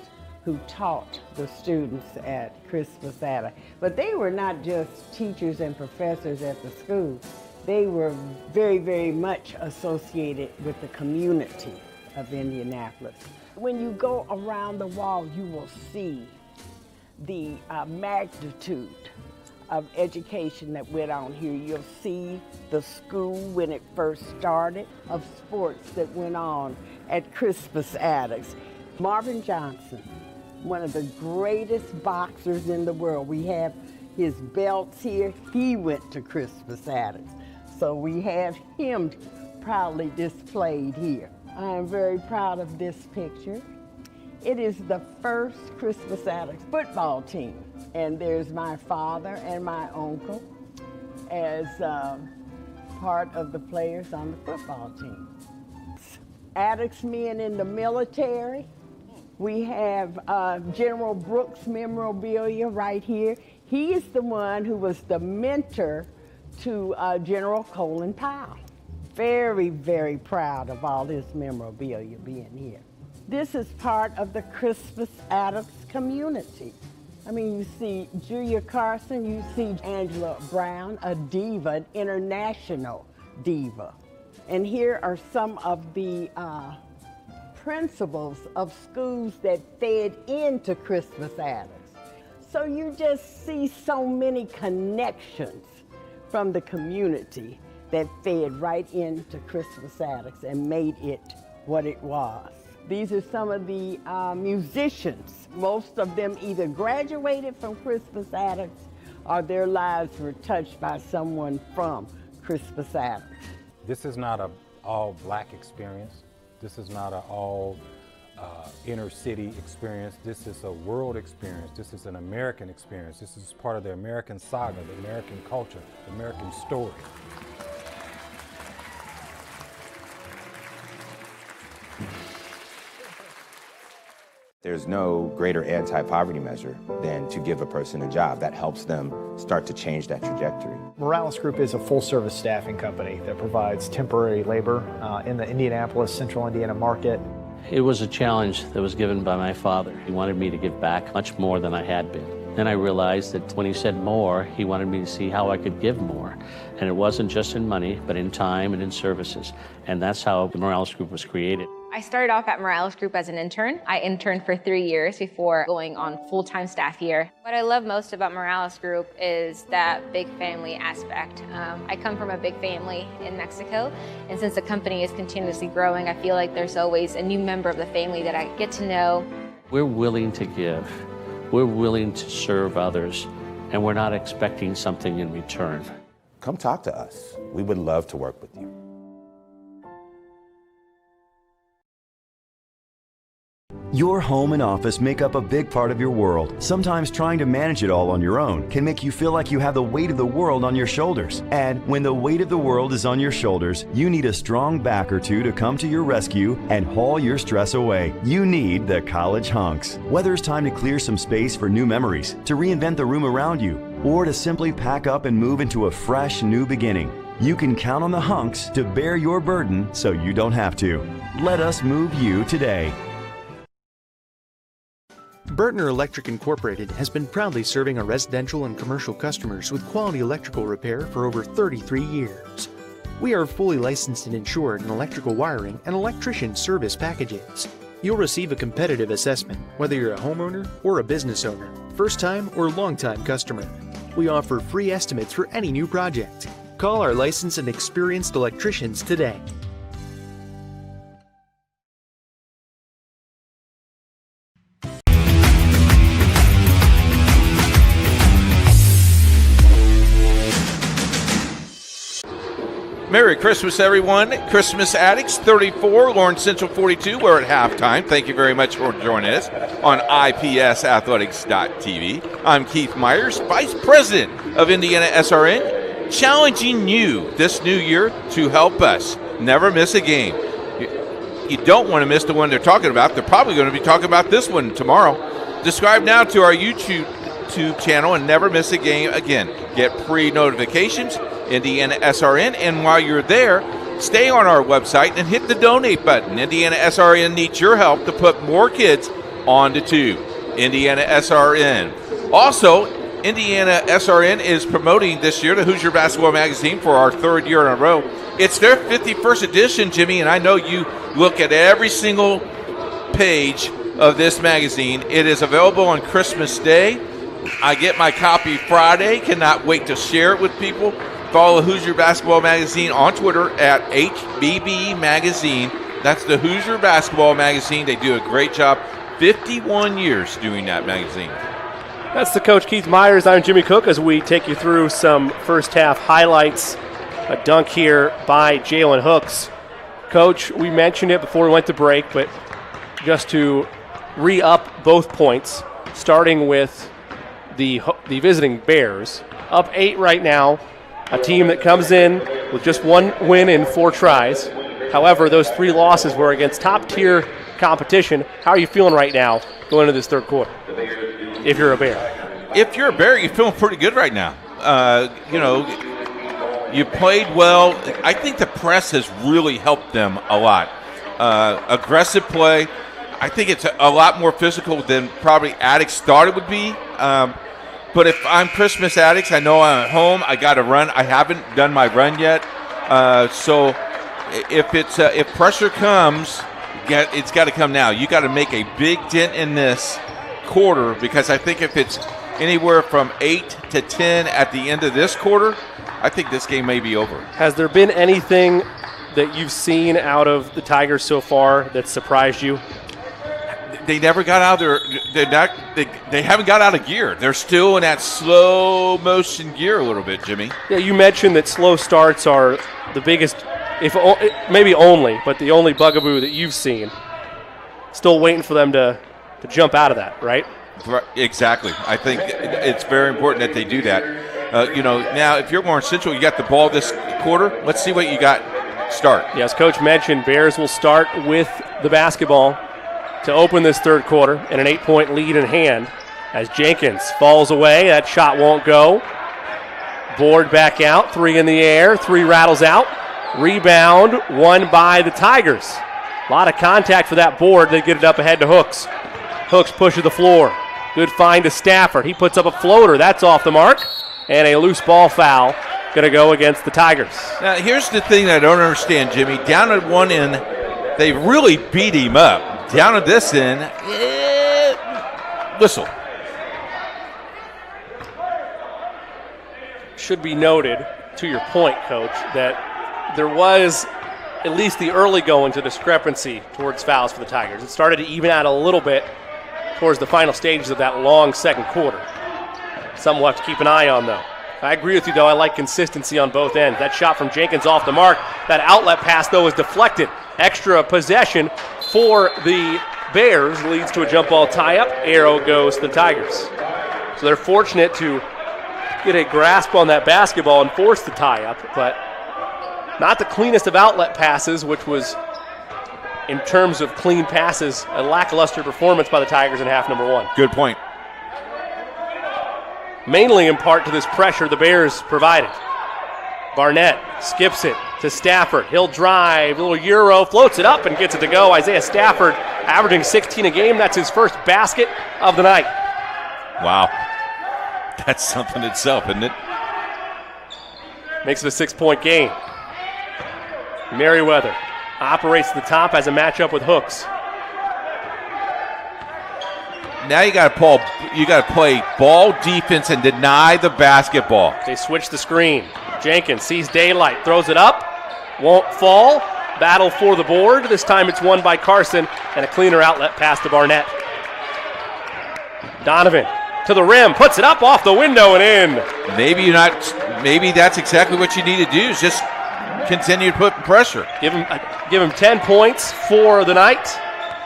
who taught the students at Crispus Attucks. But they were not just teachers and professors at the school. They were very, very much associated with the community of Indianapolis. When you go around the wall, you will see the magnitude of education that went on here. You'll see the school when it first started, of sports that went on at Crispus Attucks. Marvin Johnson, one of the greatest boxers in the world. We have his belts here. He went to Crispus Attucks. So we have him proudly displayed here. I am very proud of this picture. It is the first Crispus Attucks football team. And there's my father and my uncle as part of the players on the football team. Attucks men in the military. We have General Brooks memorabilia right here. He is the one who was the mentor to General Colin Powell. Very, very proud of all his memorabilia being here. This is part of the Crispus Attucks community. I mean, you see Julia Carson, you see Angela Brown, a diva, an international diva. And here are some of the principals of schools that fed into Crispus Attucks. So you just see so many connections from the community that fed right into Crispus Attucks and made it what it was. These are some of the musicians. Most of them either graduated from Crispus Attucks or their lives were touched by someone from Crispus Attucks. This is not an all-black experience. This is not an all inner city experience. This is a world experience. This is an American experience. This is part of the American saga, the American culture, the American story. There's no greater anti-poverty measure than to give a person a job. That helps them start to change that trajectory. Morales Group is a full-service staffing company that provides temporary labor in the Indianapolis, Central Indiana market. It was a challenge that was given by my father. He wanted me to give back much more than I had been. Then I realized that when he said more, he wanted me to see how I could give more. And it wasn't just in money, but in time and in services. And that's how the Morales Group was created. I started off at Morales Group as an intern. I interned for 3 years before going on full-time staff here. What I love most about Morales Group is that big family aspect. I come from a big family in Mexico, and since the company is continuously growing, I feel like there's always a new member of the family that I get to know. We're willing to give. We're willing to serve others, and we're not expecting something in return. Come talk to us. We would love to work with you. Your home and office make up a big part of your world. Sometimes trying to manage it all on your own can make you feel like you have the weight of the world on your shoulders. And when the weight of the world is on your shoulders, you need a strong back or two to come to your rescue and haul your stress away. You need the College Hunks. Whether it's time to clear some space for new memories, to reinvent the room around you, or to simply pack up and move into a fresh new beginning, you can count on the Hunks to bear your burden so you don't have to. Let us move you today. Burtner Electric Incorporated has been proudly serving our residential and commercial customers with quality electrical repair for over 33 years. We are fully licensed and insured in electrical wiring and electrician service packages. You'll receive a competitive assessment whether you're a homeowner or a business owner, first-time or long-time customer. We offer free estimates for any new project. Call our licensed and experienced electricians today. Merry Christmas, everyone. Christmas Addicts 34, Lawrence Central 42. We're at halftime. Thank you very much for joining us on IPSathletics.tv. I'm Keith Myers, Vice President of Indiana SRN, challenging you this new year to help us never miss a game. You don't want to miss the one they're talking about. They're probably going to be talking about this one tomorrow. Subscribe now to our YouTube channel and never miss a game again. Get pre-notifications, Indiana SRN, and while you're there, stay on our website and hit the donate button. Indiana SRN needs your help to put more kids on the tube. Indiana SRN. Also, Indiana SRN is promoting this year the Hoosier Basketball Magazine for our third year in a row. It's their 51st edition, Jimmy, and I know you look at every single page of this magazine. It is available on Christmas Day. I get my copy Friday. Cannot wait to share it with people. Follow Hoosier Basketball Magazine on Twitter at HBB Magazine. That's the Hoosier Basketball Magazine. They do a great job. 51 years doing that magazine. That's the coach, Keith Myers. I'm Jimmy Cook as we take you through some first half highlights. A dunk here by Jalen Hooks. Coach, we mentioned it before we went to break, but just to re-up both points, starting with the visiting Bears. Up 8 right now. A team that comes in with just one win in 4 tries. However, those 3 losses were against top-tier competition. How are you feeling right now going into this third quarter, if you're a Bear? If you're a Bear, you're feeling pretty good right now. You played well. I think the press has really helped them a lot. Aggressive play. I think it's a lot more physical than probably Addicts thought it would be. But if I'm Christmas Addicts, I know I'm at home. I got to run. I haven't done my run yet. So if pressure comes, it's got to come now. You got to make a big dent in this quarter, because I think if it's anywhere from 8 to 10 at the end of this quarter, I think this game may be over. Has there been anything that you've seen out of the Tigers so far that surprised you? They never got out of they haven't got out of gear. They're still in that slow motion gear a little bit, Jimmy. Yeah, you mentioned that slow starts are the biggest, maybe only, but the only bugaboo that you've seen. Still waiting for them to jump out of that, right? Exactly. I think it's very important that they do that. Now if you're Lawrence Central, you got the ball this quarter. Let's see what you got. Start. Yes, Coach mentioned Bears will start with the basketball to open this third quarter and an 8-point lead in hand as Jenkins falls away. That shot won't go. Board back out, 3 in the air, 3 rattles out. Rebound, won by the Tigers. A lot of contact for that board. They get it up ahead to Hooks. Hooks pushes the floor. Good find to Stafford. He puts up a floater. That's off the mark. And a loose ball foul going to go against the Tigers. Now, here's the thing that I don't understand, Jimmy. Down at one end, they really beat him up. Down at this end, whistle. Should be noted, to your point, Coach, that there was at least the early going to discrepancy towards fouls for the Tigers. It started to even out a little bit towards the final stages of that long second quarter. Something we'll have to keep an eye on, though. I agree with you, though. I like consistency on both ends. That shot from Jenkins off the mark. That outlet pass, though, is deflected. Extra possession for the Bears leads to a jump ball tie-up. Arrow goes to the Tigers. So they're fortunate to get a grasp on that basketball and force the tie-up, but not the cleanest of outlet passes, which was, in terms of clean passes, a lackluster performance by the Tigers in half number 1. Good point. Mainly in part to this pressure the Bears provided. Barnett skips it to Stafford. He'll drive, a little Euro, floats it up and gets it to go. Isaiah Stafford averaging 16 a game. That's his first basket of the night. Wow. That's something itself, isn't it? Makes it a 6-point game. Merriweather operates to the top, has a matchup with Hooks. Now you got to play ball defense and deny the basketball. They switch the screen. Jenkins sees daylight, throws it up, won't fall. Battle for the board. This time it's won by Carson and a cleaner outlet pass to Barnett. Donovan to the rim, puts it up off the window and in. Maybe that's exactly what you need to do, is just continue to put pressure. Give him 10 points for the night.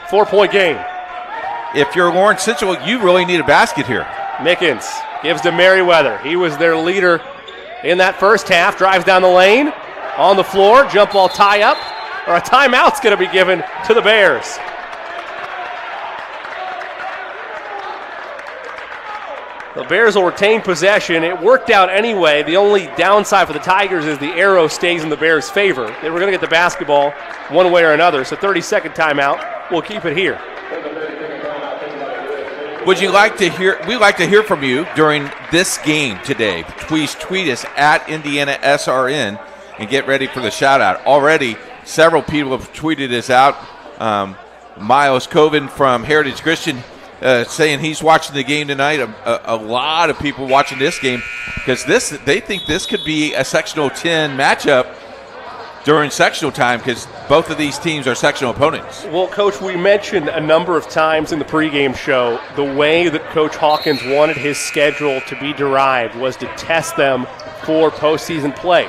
4-point game. If you're Lawrence Central, you really need a basket here. Mickens gives to Merriweather. He was their leader in that first half. Drives down the lane, on the floor, jump ball tie up, or a timeout's going to be given to the Bears. The Bears will retain possession. It worked out anyway. The only downside for the Tigers is the arrow stays in the Bears' favor. They were going to get the basketball one way or another, so 30-second timeout. We'll keep it here. Would you like to hear? We'd like to hear from you during this game today. Please tweet us at Indiana SRN and get ready for the shout out. Already, several people have tweeted us out. Miles Coven from Heritage Christian saying he's watching the game tonight. A lot of people watching this game because they think this could be a sectional 10 matchup during sectional time because both of these teams are sectional opponents. Well, Coach, we mentioned a number of times in the pregame show the way that Coach Hawkins wanted his schedule to be derived was to test them for postseason play.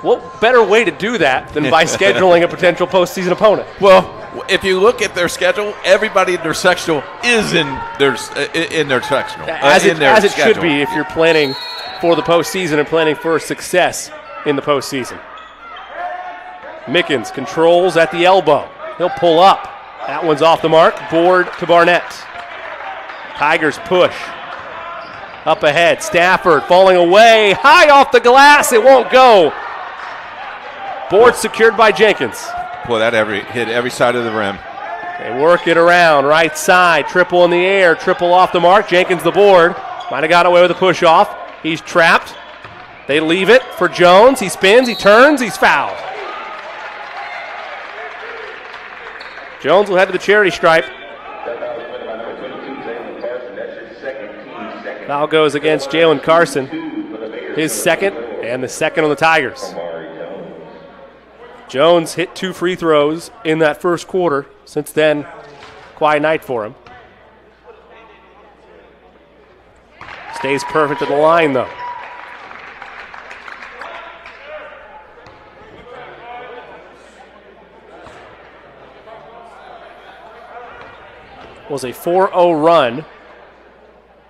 What better way to do that than by scheduling a potential postseason opponent? Well, if you look at their schedule, everybody in their sectional is in their sectional. As it should be if you're planning for the postseason and planning for success in the postseason. Mickens controls at the elbow. He'll pull up. That one's off the mark. Board to Barnett. Tigers push. Up ahead. Stafford falling away. High off the glass. It won't go. Board secured by Jenkins. Boy, that hit every side of the rim. They work it around. Right side. Triple in the air. Triple off the mark. Jenkins the board. Might have got away with a push off. He's trapped. They leave it for Jones. He spins. He turns. He's fouled. Jones will head to the charity stripe. Foul goes against Jalen Carson. His second and the second on the Tigers. Jones hit 2 free throws in that first quarter. Since then, quiet night for him. Stays perfect at the line, though. Was a 4-0 run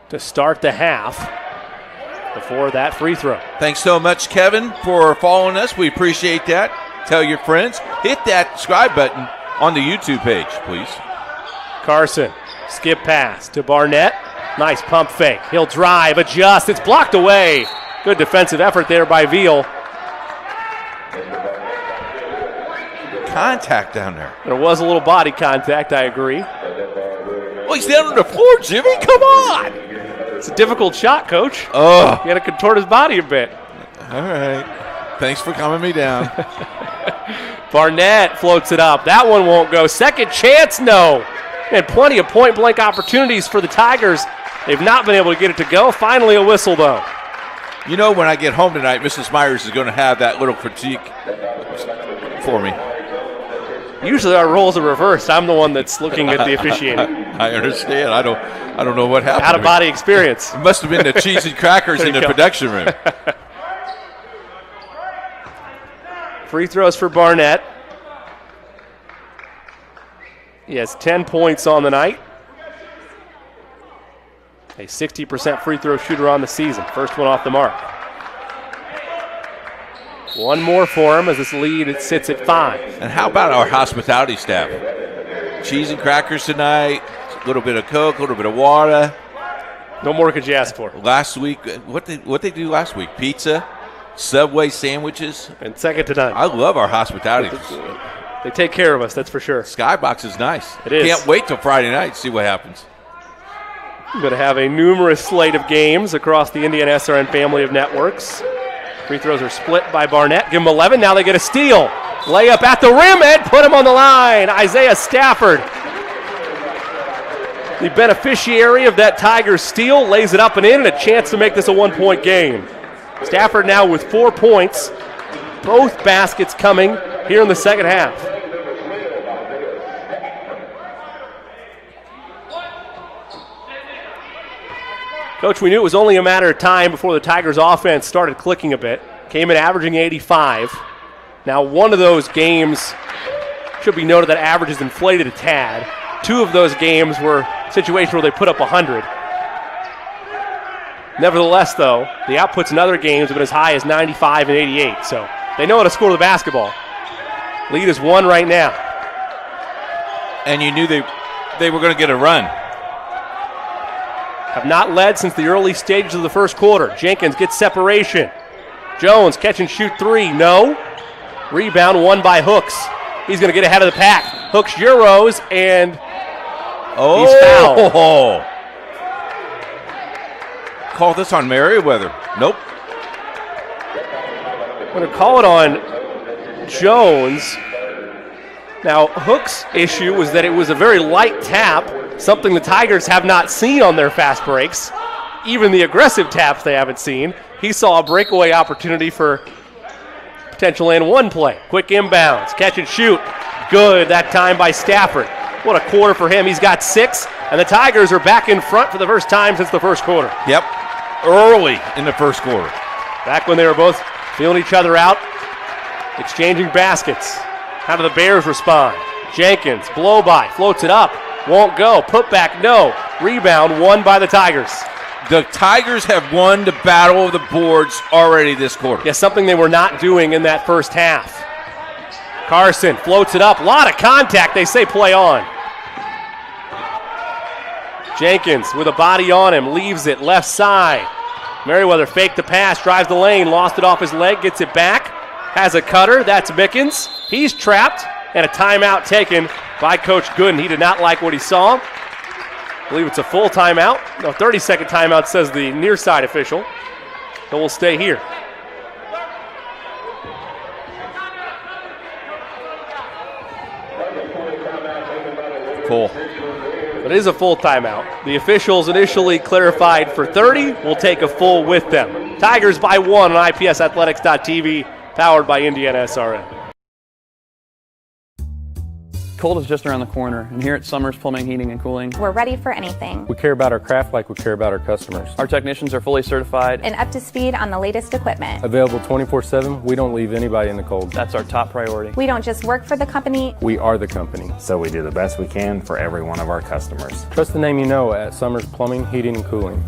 to start the half before that free throw. Thanks so much, Kevin, for following us. We appreciate that. Tell your friends. Hit that subscribe button on the YouTube page, please. Carson, skip pass to Barnett. Nice pump fake. He'll drive, adjust. It's blocked away. Good defensive effort there by Veal. Contact down there. There was a little body contact, I agree. Well, he's down on the floor, Jimmy. Come on. It's a difficult shot, Coach. Oh. You got to contort his body a bit. All right. Thanks for calming me down. Barnett floats it up. That one won't go. Second chance, no. And plenty of point-blank opportunities for the Tigers. They've not been able to get it to go. Finally a whistle, though. You know, when I get home tonight, Mrs. Myers is going to have that little critique for me. Usually our roles are reversed. I'm the one that's looking at the officiating. I understand. I don't know what happened. Out-of-body experience. It must have been the cheesy crackers in the production room. Free throws for Barnett. He has 10 points on the night. A 60% free throw shooter on the season. First one off the mark. One more for him as this lead it sits at 5. And how about our hospitality staff? Cheese and crackers tonight, a little bit of Coke, a little bit of water. No more could you ask for. Last week, what they do last week? Pizza, Subway sandwiches. And second to none. I love our hospitality. They take care of us, that's for sure. Skybox is nice. It is. Can't wait till Friday night to see what happens. We're going to have a numerous slate of games across the Indiana SRN family of networks. Free throws are split by Barnett. Give him 11. Now they get a steal. Layup at the rim and put him on the line. Isaiah Stafford, the beneficiary of that Tigers steal, lays it up and in, and a chance to make this a 1-point game. Stafford now with 4 points. Both baskets coming here in the second half. Coach, we knew it was only a matter of time before the Tigers' offense started clicking a bit. Came in averaging 85. Now, one of those games, should be noted that average is inflated a tad. 2 of those games were situations where they put up 100. Nevertheless, though, the outputs in other games have been as high as 95 and 88. So they know how to score the basketball. Lead is 1 right now. And you knew they were going to get a run. Have not led since the early stages of the first quarter. Jenkins gets separation. Jones catch and shoot 3. No. Rebound won by Hooks. He's going to get ahead of the pack. Hooks Euros and he's fouled. Call this on Merriweather. Nope. I'm going to call it on Jones. Now, Hooks' issue was that it was a very light tap, something the Tigers have not seen on their fast breaks. Even the aggressive taps they haven't seen. He saw a breakaway opportunity for potential and 1 play. Quick inbounds, catch and shoot. Good that time by Stafford. What a quarter for him. He's got 6, and the Tigers are back in front for the first time since the first quarter. Yep, early in the first quarter. Back when they were both feeling each other out, exchanging baskets. How do the Bears respond? Jenkins, blow by, floats it up. Won't go. Put back, no. Rebound won by the Tigers. The Tigers have won the battle of the boards already this quarter. Yeah, something they were not doing in that first half. Carson floats it up. A lot of contact. They say play on. Jenkins with a body on him. Leaves it left side. Merriweather faked the pass. Drives the lane. Lost it off his leg. Gets it back. Has a cutter. That's Mickens. He's trapped. And a timeout taken by Coach Gooden. He did not like what he saw. I believe it's a full timeout. No, 30-second timeout, says the near side official. So we'll stay here. Cool. It is a full timeout. The officials initially clarified for 30. We'll take a full with them. Tigers by 1 on IPSathletics.tv, powered by Indiana SRN. Cold is just around the corner, and here at Summers Plumbing, Heating, and Cooling, we're ready for anything. We care about our craft like we care about our customers. Our technicians are fully certified and up to speed on the latest equipment. Available 24/7, we don't leave anybody in the cold. That's our top priority. We don't just work for the company. We are the company. So we do the best we can for every one of our customers. Trust the name you know at Summers Plumbing, Heating, and Cooling.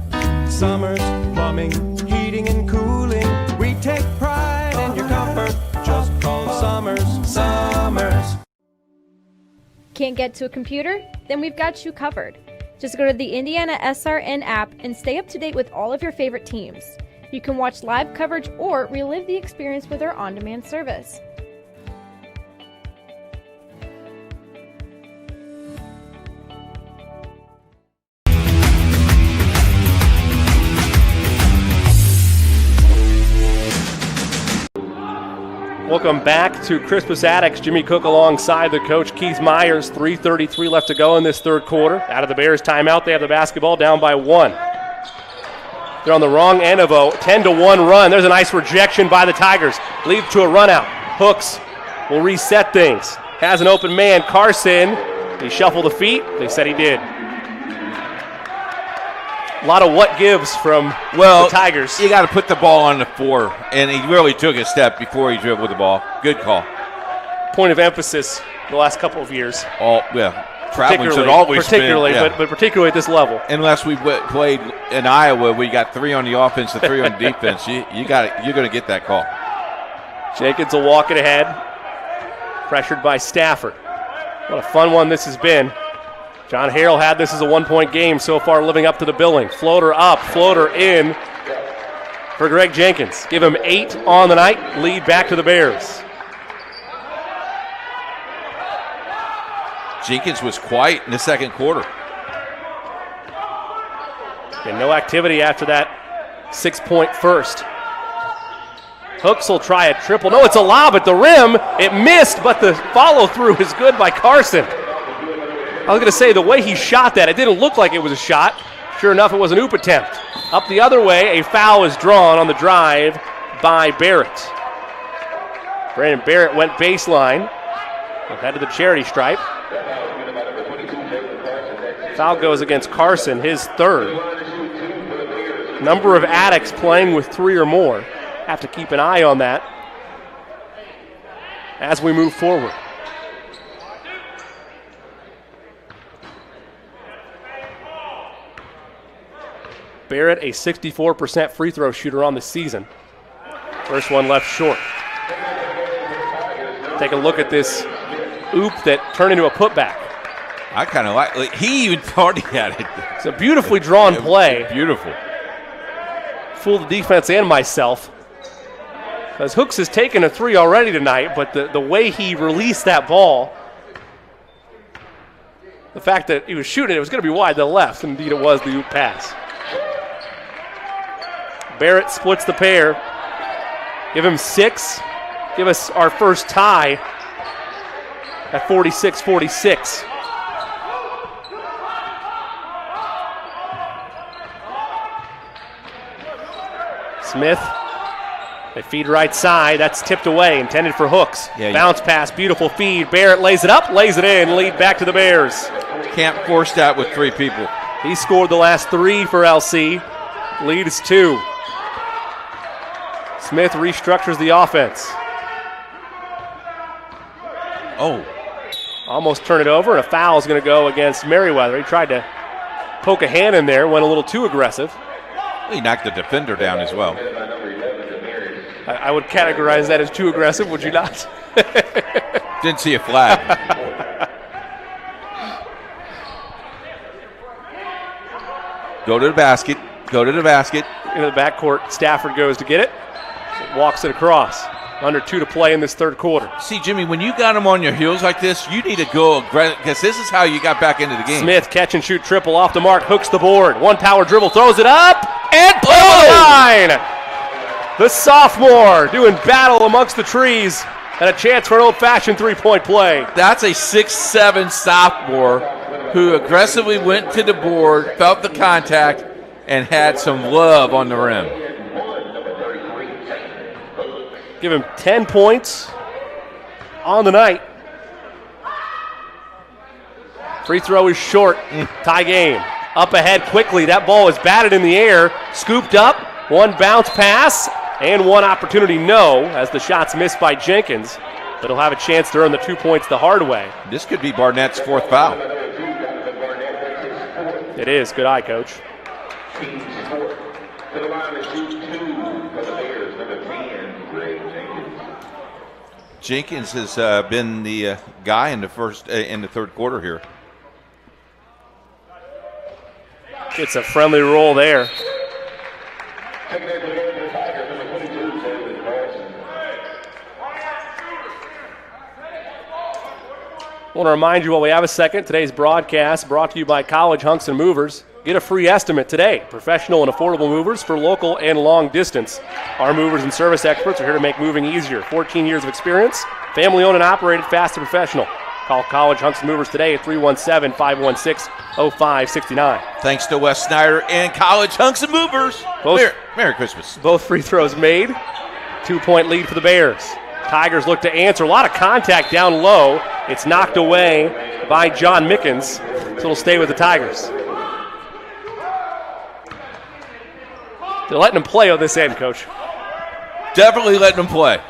Summers Plumbing, Heating, and Cooling. We take pride in your comfort. Just call Summers. Summers. Can't get to a computer? Then we've got you covered. Just go to the Indiana SRN app and stay up to date with all of your favorite teams. You can watch live coverage or relive the experience with our on-demand service. Welcome back to Crispus Addicts. Jimmy Cook alongside the coach, Keith Myers. 3:33 left to go in this third quarter. Out of the Bears' timeout, they have the basketball down by 1. They're on the wrong end of a 10-1 run. There's a nice rejection by the Tigers. Leads to a run out. Hooks will reset things. Has an open man, Carson. He shuffled the feet. They said he did. A lot of what gives from the Tigers. You got to put the ball on the floor, and he really took a step before he dribbled the ball. Good call. Point of emphasis the last couple of years. Traveling should always particularly, spin, but particularly at this level. Unless we played in Iowa, we got 3 on the offense and 3 on the defense. You're going to get that call. Jenkins will walk it ahead, pressured by Stafford. What a fun one this has been. John Harrell had this as a 1-point game so far, living up to the billing. Floater up, floater in for Greg Jenkins. Give him 8 on the night, lead back to the Bears. Jenkins was quiet in the second quarter. And no activity after that 6-point first. Hooks will try a triple. No, it's a lob at the rim. It missed, but the follow-through is good by Carson. I was going to say, the way he shot that, it didn't look like it was a shot. Sure enough, it was an oop attempt. Up the other way, a foul is drawn on the drive by Barrett. Brandon Barrett went baseline, head to the charity stripe. Foul goes against Carson, his third. Number of Addicts playing with 3 or more. Have to keep an eye on that as we move forward. Barrett, a 64% free throw shooter on the season. First one left short. Take a look at this oop that turned into a putback. I kind of like he even thought he had it. It's a beautifully drawn play. Beautiful. Fooled the defense and myself. Because Hooks has taken a 3 already tonight, but the way he released that ball, the fact that he was shooting it was going to be wide to the left, and indeed it was the oop pass. Barrett splits the pair. Give him 6. Give us our first tie at 46-46. Smith, they feed right side. That's tipped away, intended for Hooks. Bounce pass, beautiful feed. Barrett lays it up, lays it in, lead back to the Bears. Can't force that with 3 people. He scored the last 3 for LC. Lead is 2. Smith restructures the offense. Almost turn it over, and a foul is going to go against Merriweather. He tried to poke a hand in there, went a little too aggressive. He knocked the defender down as well. I would categorize that as too aggressive, would you not? Didn't see a flag. Go to the basket. Go to the basket. Into the backcourt. Stafford goes to get it. Walks it across. Under 2 to play in this third quarter. See, Jimmy, when you got them on your heels like this, you need to go aggressive because this is how you got back into the game. Smith, catch and shoot triple off the mark, hooks the board. 1 power dribble, throws it up, and over the line. The sophomore doing battle amongst the trees and a chance for an old-fashioned 3-point play. That's a 6'7" sophomore who aggressively went to the board, felt the contact, and had some love on the rim. Give him 10 points on the night. Free throw is short. Tie game. Up ahead quickly. That ball is batted in the air. Scooped up. One bounce pass. And one opportunity no, as the shot's missed by Jenkins. But he'll have a chance to earn the 2 points the hard way. This could be Barnett's fourth foul. It is. Good eye, Coach. Jenkins has been the guy in the third quarter here. It's a friendly roll there. I want to remind you while we have a second, today's broadcast brought to you by College Hunks and Movers. Get a free estimate today. Professional and affordable movers for local and long distance. Our movers and service experts are here to make moving easier. 14 years of experience, family owned and operated, fast and professional. Call College Hunks and Movers today at 317-516-0569. Thanks to Wes Snyder and College Hunks and Movers. Merry Christmas. Both free throws made. 2-point lead for the Bears. Tigers look to answer. A lot of contact down low. It's knocked away by John Mickens, so it'll stay with the Tigers. They're letting him play on this end, Coach. Definitely letting him play.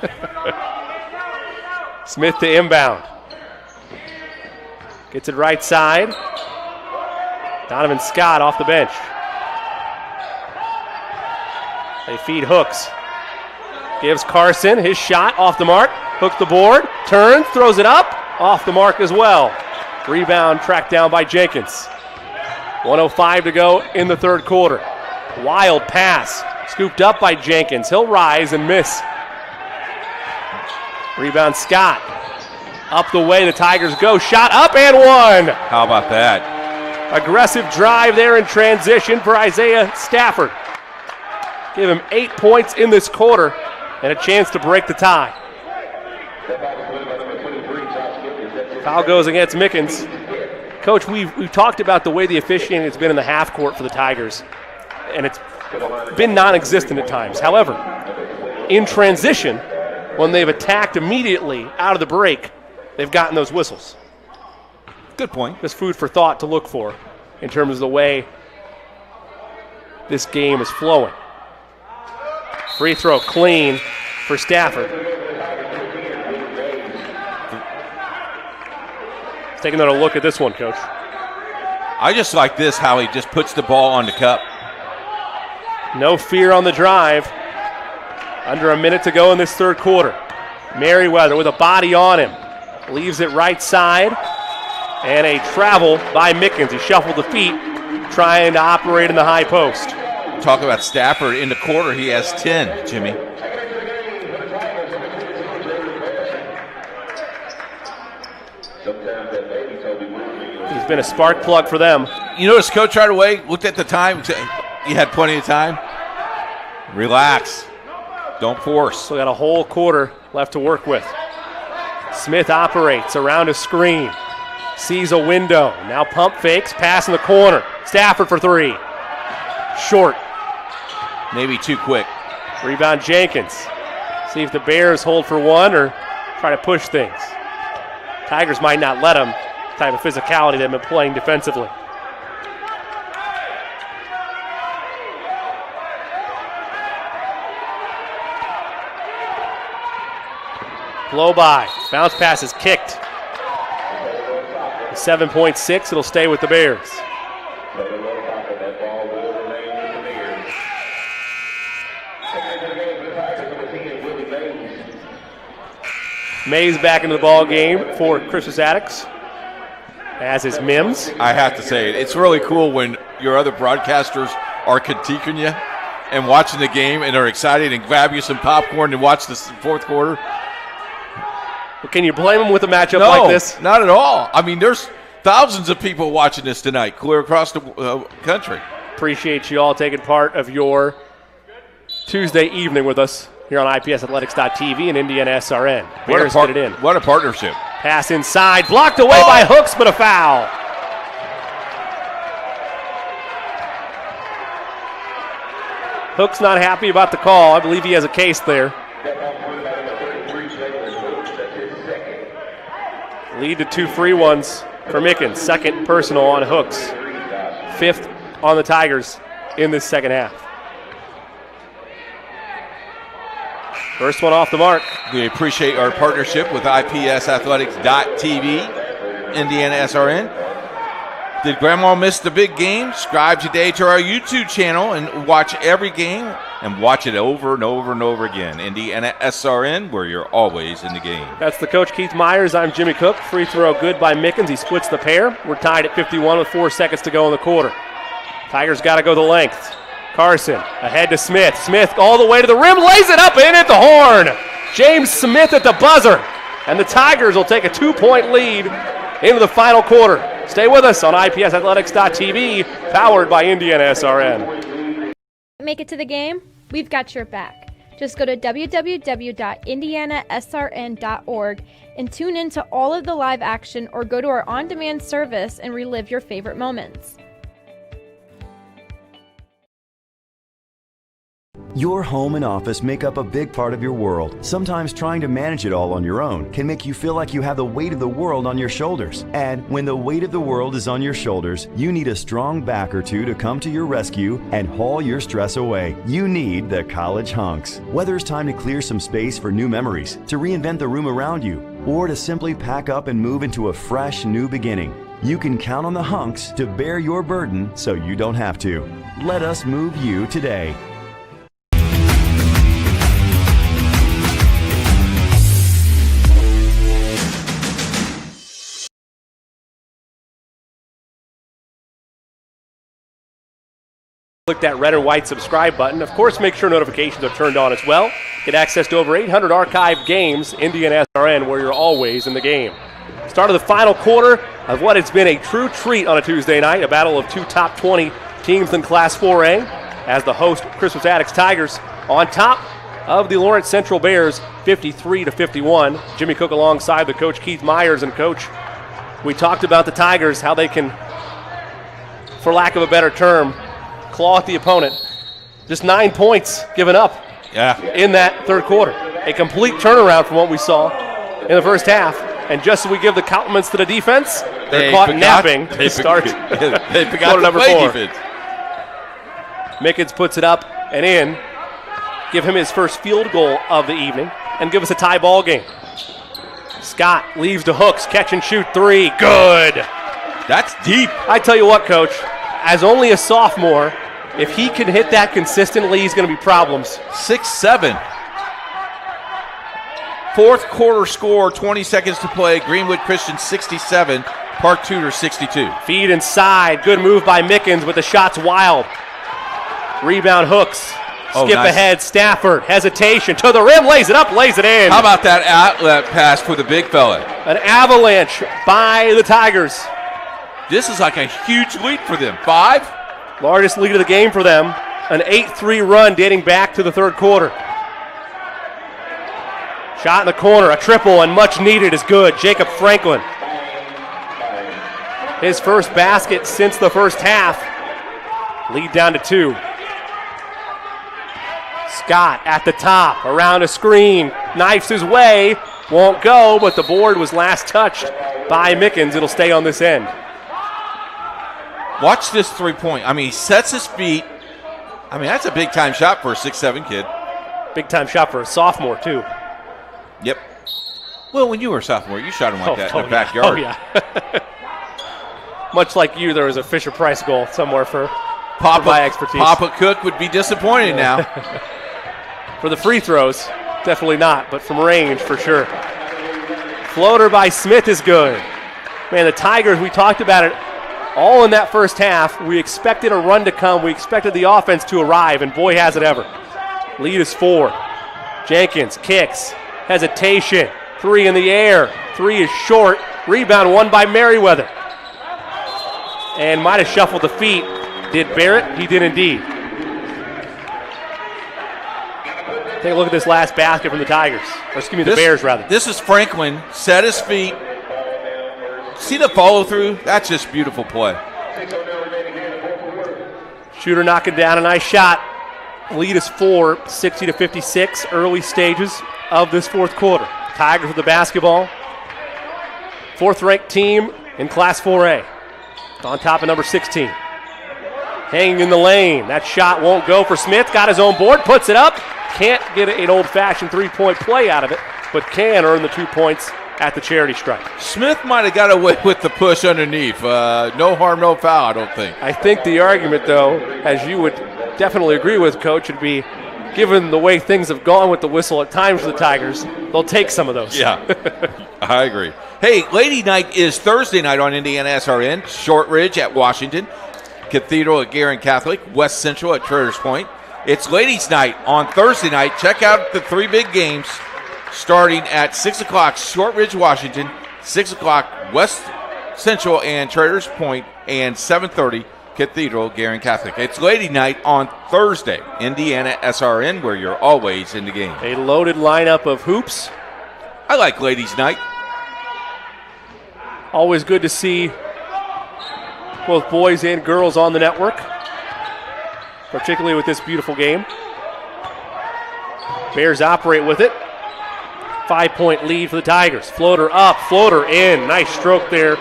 Smith to inbound. Gets it right side. Donovan Scott off the bench. They feed Hooks. Gives Carson his shot off the mark. Hooks the board. Turns, throws it up. Off the mark as well. Rebound tracked down by Jenkins. 1:05 to go in the third quarter. Wild pass. Scooped up by Jenkins. He'll rise and miss. Rebound Scott. Up the way the Tigers go. Shot up and one. How about that? Aggressive drive there in transition for Isaiah Stafford. Give him 8 points in this quarter and a chance to break the tie. Foul goes against Mickens. Coach, we've talked about the way the officiating has been in the half court for the Tigers, and it's been non-existent at times. However, in transition, when they've attacked immediately out of the break, they've gotten those whistles. Good point. Just food for thought to look for in terms of the way this game is flowing. Free throw clean for Stafford. Let's take another look at this one, Coach. I just like this, how he just puts the ball on the cup. No fear on the drive. Under a minute to go in this third quarter. Merriweather with a body on him. Leaves it right side. And a travel by Mickens. He shuffled the feet, trying to operate in the high post. Talk about Stafford in the quarter. He has 10, Jimmy. He's been a spark plug for them. You notice Coach right away looked at the time. He had plenty of time. Relax. Don't force. Still got a whole quarter left to work with. Smith operates around a screen. Sees a window. Now pump fakes. Pass in the corner. Stafford for three. Short. Maybe too quick. Rebound Jenkins. See if the Bears hold for one or try to push things. Tigers might not let them. Type of physicality they've been playing defensively. Blow by. Bounce pass is kicked. 7.6. It'll stay with the Bears. Mays back into the ball game for Crispus Attucks, as is Mims. I have to say, it's really cool when your other broadcasters are critiquing you and watching the game and are excited and grab you some popcorn and watch the fourth quarter. Well, can you blame them with a matchup like this? Not at all. I mean, there's thousands of people watching this tonight, clear across the country. Appreciate you all taking part of your Tuesday evening with us here on IPSathletics.tv and Indiana SRN. Bears get it in. What a partnership. Pass inside, blocked away by Hooks, but a foul. Hooks not happy about the call. I believe he has a case there. Lead to two free ones for Mickens. Second personal on Hooks. Fifth on the Tigers in this second half. First one off the mark. We appreciate our partnership with IPSathletics.tv, Indiana SRN. Did Grandma miss the big game? Subscribe today to our YouTube channel and watch every game and watch it over and over and over again. Indiana SRN, where you're always in the game. That's the coach, Keith Myers. I'm Jimmy Cook. Free throw good by Mickens. He splits the pair. We're tied at 51 with 4 seconds to go in the quarter. Tigers got to go the length. Carson ahead to Smith. Smith all the way to the rim, lays it up in at the horn. James Smith at the buzzer. And the Tigers will take a 2-point lead into the final quarter. Stay with us on IPSathletics.tv, powered by Indiana SRN. Make it to the game? We've got your back. Just go to www.indianasrn.org and tune in to all of the live action, or go to our on-demand service and relive your favorite moments. Your home and office make up a big part of your world. Sometimes trying to manage it all on your own can make you feel like you have the weight of the world on your shoulders. And when the weight of the world is on your shoulders, you need a strong back or two to come to your rescue and haul your stress away. You need the College Hunks. Whether it's time to clear some space for new memories, to reinvent the room around you, or to simply pack up and move into a fresh new beginning, you can count on the Hunks to bear your burden so you don't have to. Let us move you today. Click that red and white subscribe button. Of course, make sure notifications are turned on as well. Get access to over 800 archived games, Indiana SRN, where you're always in the game. Start of the final quarter of what has been a true treat on a Tuesday night, a battle of two top 20 teams in Class 4A, as the host Crispus Addicts Tigers on top of the Lawrence Central Bears, 53-51. Jimmy Cook alongside the coach Keith Myers. And coach, we talked about the Tigers, how they can, for lack of a better term, claw at the opponent. Just 9 points given up in that third quarter. A complete turnaround from what we saw in the first half. And just as we give the compliments to the defense, they're caught napping to start they forgot quarter number 4. Defense. Mickens puts it up and in. Give him his first field goal of the evening and give us a tie ball game. Scott leaves to Hooks, catch and shoot 3. Good. That's deep. I tell you what, coach, as only a sophomore, if he can hit that consistently, he's going to be problems. 6-7. Fourth quarter score, 20 seconds to play. Greenwood Christian 67, Park Tudor 62. Feed inside. Good move by Mickens, but the shot's wild. Rebound Hooks. Skip ahead. Stafford. Hesitation. To the rim. Lays it up. Lays it in. How about that outlet pass for the big fella? An avalanche by the Tigers. This is like a huge lead for them. 5. Largest lead of the game for them. An 8-3 run dating back to the third quarter. Shot in the corner. A triple and much needed is good. Jacob Franklin. His first basket since the first half. Lead down to 2. Scott at the top. Around a screen. Knifes his way. Won't go, but the board was last touched by Mickens. It'll stay on this end. Watch this three-point. I mean, he sets his feet. I mean, that's a big-time shot for a 6'7 kid. Big-time shot for a sophomore, too. Yep. Well, when you were a sophomore, you shot him like that in the backyard. Oh, yeah. Much like you, there was a Fisher-Price goal somewhere for my expertise. Papa Cook would be disappointed now. For the free throws, definitely not, but from range for sure. Floater by Smith is good. Man, the Tigers, we talked about it all in that first half. We expected a run to come. We expected the offense to arrive, and boy, has it ever. Lead is 4. Jenkins kicks. Hesitation. 3 in the air. 3 is short. Rebound won by Merriweather. And might have shuffled the feet. Did Barrett? He did indeed. Take a look at this last basket from the Tigers. Or excuse me, the Bears, rather. This is Franklin. Set his feet. See the follow-through? That's just beautiful play. Shooter knocking down a nice shot. Lead is 4, 60-56, early stages of this fourth quarter. Tigers with the basketball. 4th-ranked team in Class 4A. On top of number 16. Hanging in the lane. That shot won't go for Smith. Got his own board, puts it up. Can't get an old-fashioned three-point play out of it, but can earn the 2 points at the charity stripe. Smith might have got away with the push underneath. No harm, no foul, I don't think. I think the argument, though, as you would definitely agree with, Coach, would be given the way things have gone with the whistle at times for the Tigers, they'll take some of those. Yeah, I agree. Hey, Lady Night is Thursday night on Indiana SRN. Shortridge at Washington. Cathedral at Guerin Catholic. West Central at Traders Point. It's Ladies Night on Thursday night. Check out the 3 big games starting at 6 o'clock, Shortridge, Washington. 6 o'clock, West Central and Traders Point. And 7:30, Cathedral, Guerin Catholic. It's Lady Night on Thursday. Indiana SRN, where you're always in the game. A loaded lineup of hoops. I like Ladies Night. Always good to see both boys and girls on the network, particularly with this beautiful game. Bears operate with it. 5-point lead for the Tigers. Floater up, floater in. Nice stroke there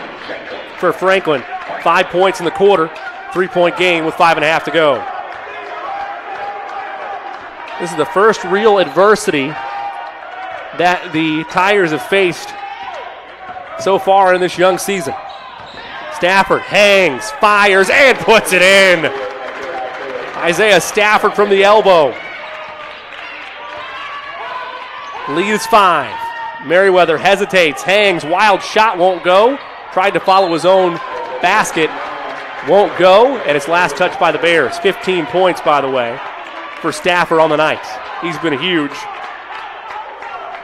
for Franklin. 5 points in the quarter. 3-point game with 5.5 to go. This is the first real adversity that the Tigers have faced so far in this young season. Stafford hangs, fires, and puts it in. Isaiah Stafford from the elbow. Lead is 5. Merriweather hesitates, hangs, wild shot won't go. Tried to follow his own basket, won't go, and it's last touched by the Bears. 15 points, by the way, for Stafford on the night. He's been huge.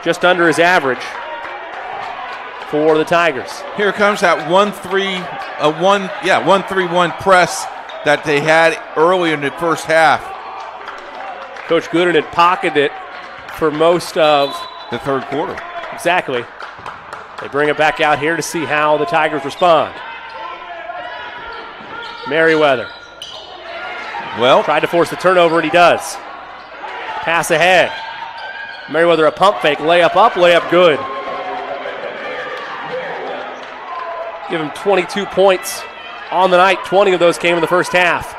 Just under his average for the Tigers. Here comes that 1-3-1 press that they had early in the first half. Coach Gooden had pocketed it for most of the third quarter. Exactly. They bring it back out here to see how the Tigers respond. Merriweather. Well, tried to force the turnover, and he does. Pass ahead. Merriweather a pump fake, layup up, layup good. Give him 22 points on the night. 20 of those came in the first half.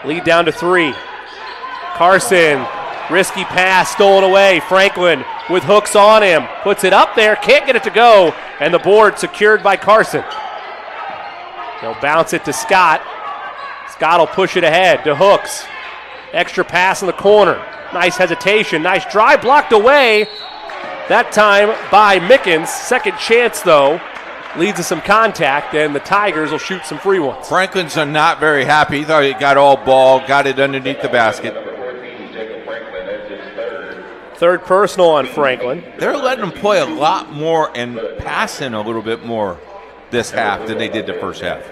Lead down to 3. Carson, risky pass, stolen away. Franklin with hooks on him. Puts it up there, can't get it to go. And the board secured by Carson. They'll bounce it to Scott. Scott will push it ahead to Hooks. Extra pass in the corner. Nice hesitation, nice drive, blocked away. That time by Mickens. Second chance, though, leads to some contact, and the Tigers will shoot some free ones. Franklin's not very happy. He thought he got all ball, got it underneath the basket. Third personal on Franklin. They're letting him play a lot more and passing a little bit more this half than they did the first half.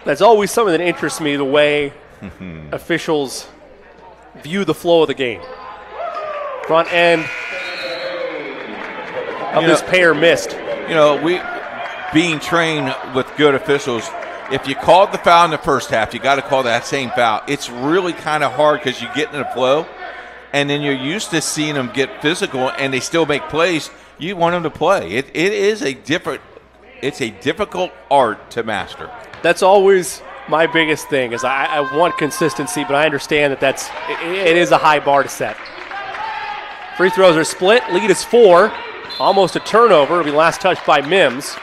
That's always something that interests me, the way officials view the flow of the game. Front end of this pair missed. You know, we being trained with good officials, if you called the foul in the first half, you got to call that same foul. It's really kind of hard because you get in the flow, and then you're used to seeing them get physical, and they still make plays. You want them to play. It is a difficult art to master. That's always my biggest thing. Is I want consistency, but I understand that it is a high bar to set. Free throws are split. Lead is 4. Almost a turnover. It'll be last touched by Mims.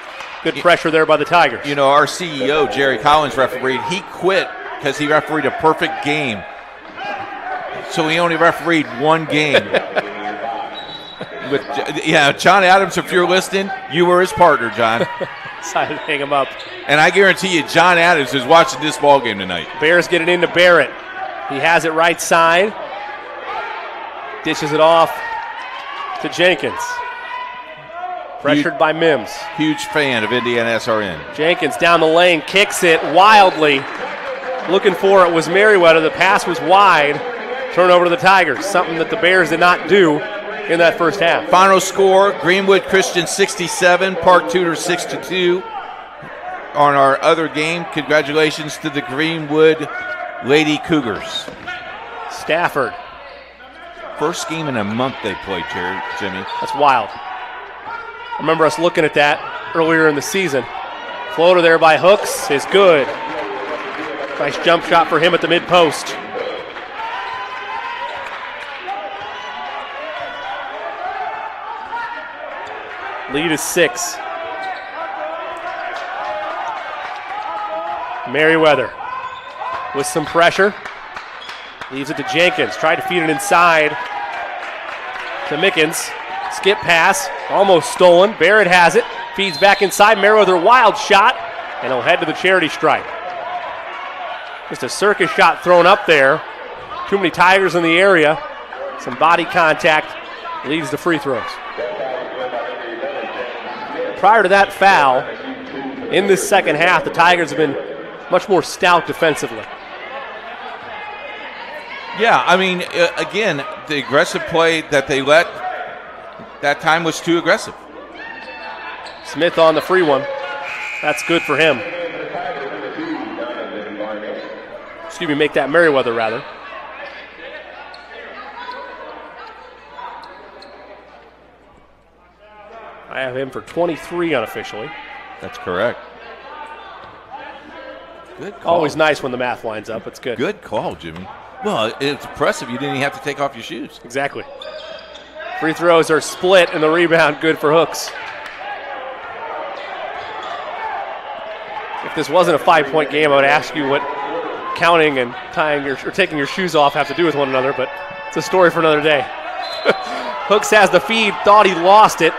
Good pressure there by the Tigers. You know, our CEO, Jerry Collins, refereed. He quit because he refereed a perfect game. So he only refereed one game. John Adams, if you're listening, you were his partner, John. Decided to hang him up. And I guarantee you, John Adams is watching this ball game tonight. Bears get it into Barrett. He has it right side. Dishes it off to Jenkins. Pressured by Mims. Huge fan of Indiana SRN. Jenkins down the lane, kicks it wildly. Looking for it was Merriweather. The pass was wide. Turnover to the Tigers, something that the Bears did not do in that first half. Final score, Greenwood Christian 67, Park Tudor 6-2. On our other game, congratulations to the Greenwood Lady Cougars. Stafford. First game in a month they played, Jimmy. That's wild. I remember us looking at that earlier in the season. Floater there by Hooks is good. Nice jump shot for him at the mid-post. Lead is 6. Merriweather with some pressure. Leaves it to Jenkins. Tried to feed it inside to Mickens. Skip pass, almost stolen. Barrett has it. Feeds back inside. Merriweather, wild shot, and he'll head to the charity stripe. Just a circus shot thrown up there. Too many Tigers in the area. Some body contact leads to free throws. Prior to that foul, in this second half, the Tigers have been much more stout defensively. Yeah, I mean, again, the aggressive play that they let that time was too aggressive. Smith on the free one. That's good for him. Excuse me, make that Merriweather, rather. I have him for 23 unofficially. That's correct. Good call. Always nice when the math lines up. It's good. Good call, Jimmy. Well, it's impressive. You didn't even have to take off your shoes. Exactly. Free throws are split, and the rebound good for Hooks. If this wasn't a 5-point game, I would ask you what counting and tying or taking your shoes off have to do with one another, but it's a story for another day. Hooks has the feed, thought he lost it.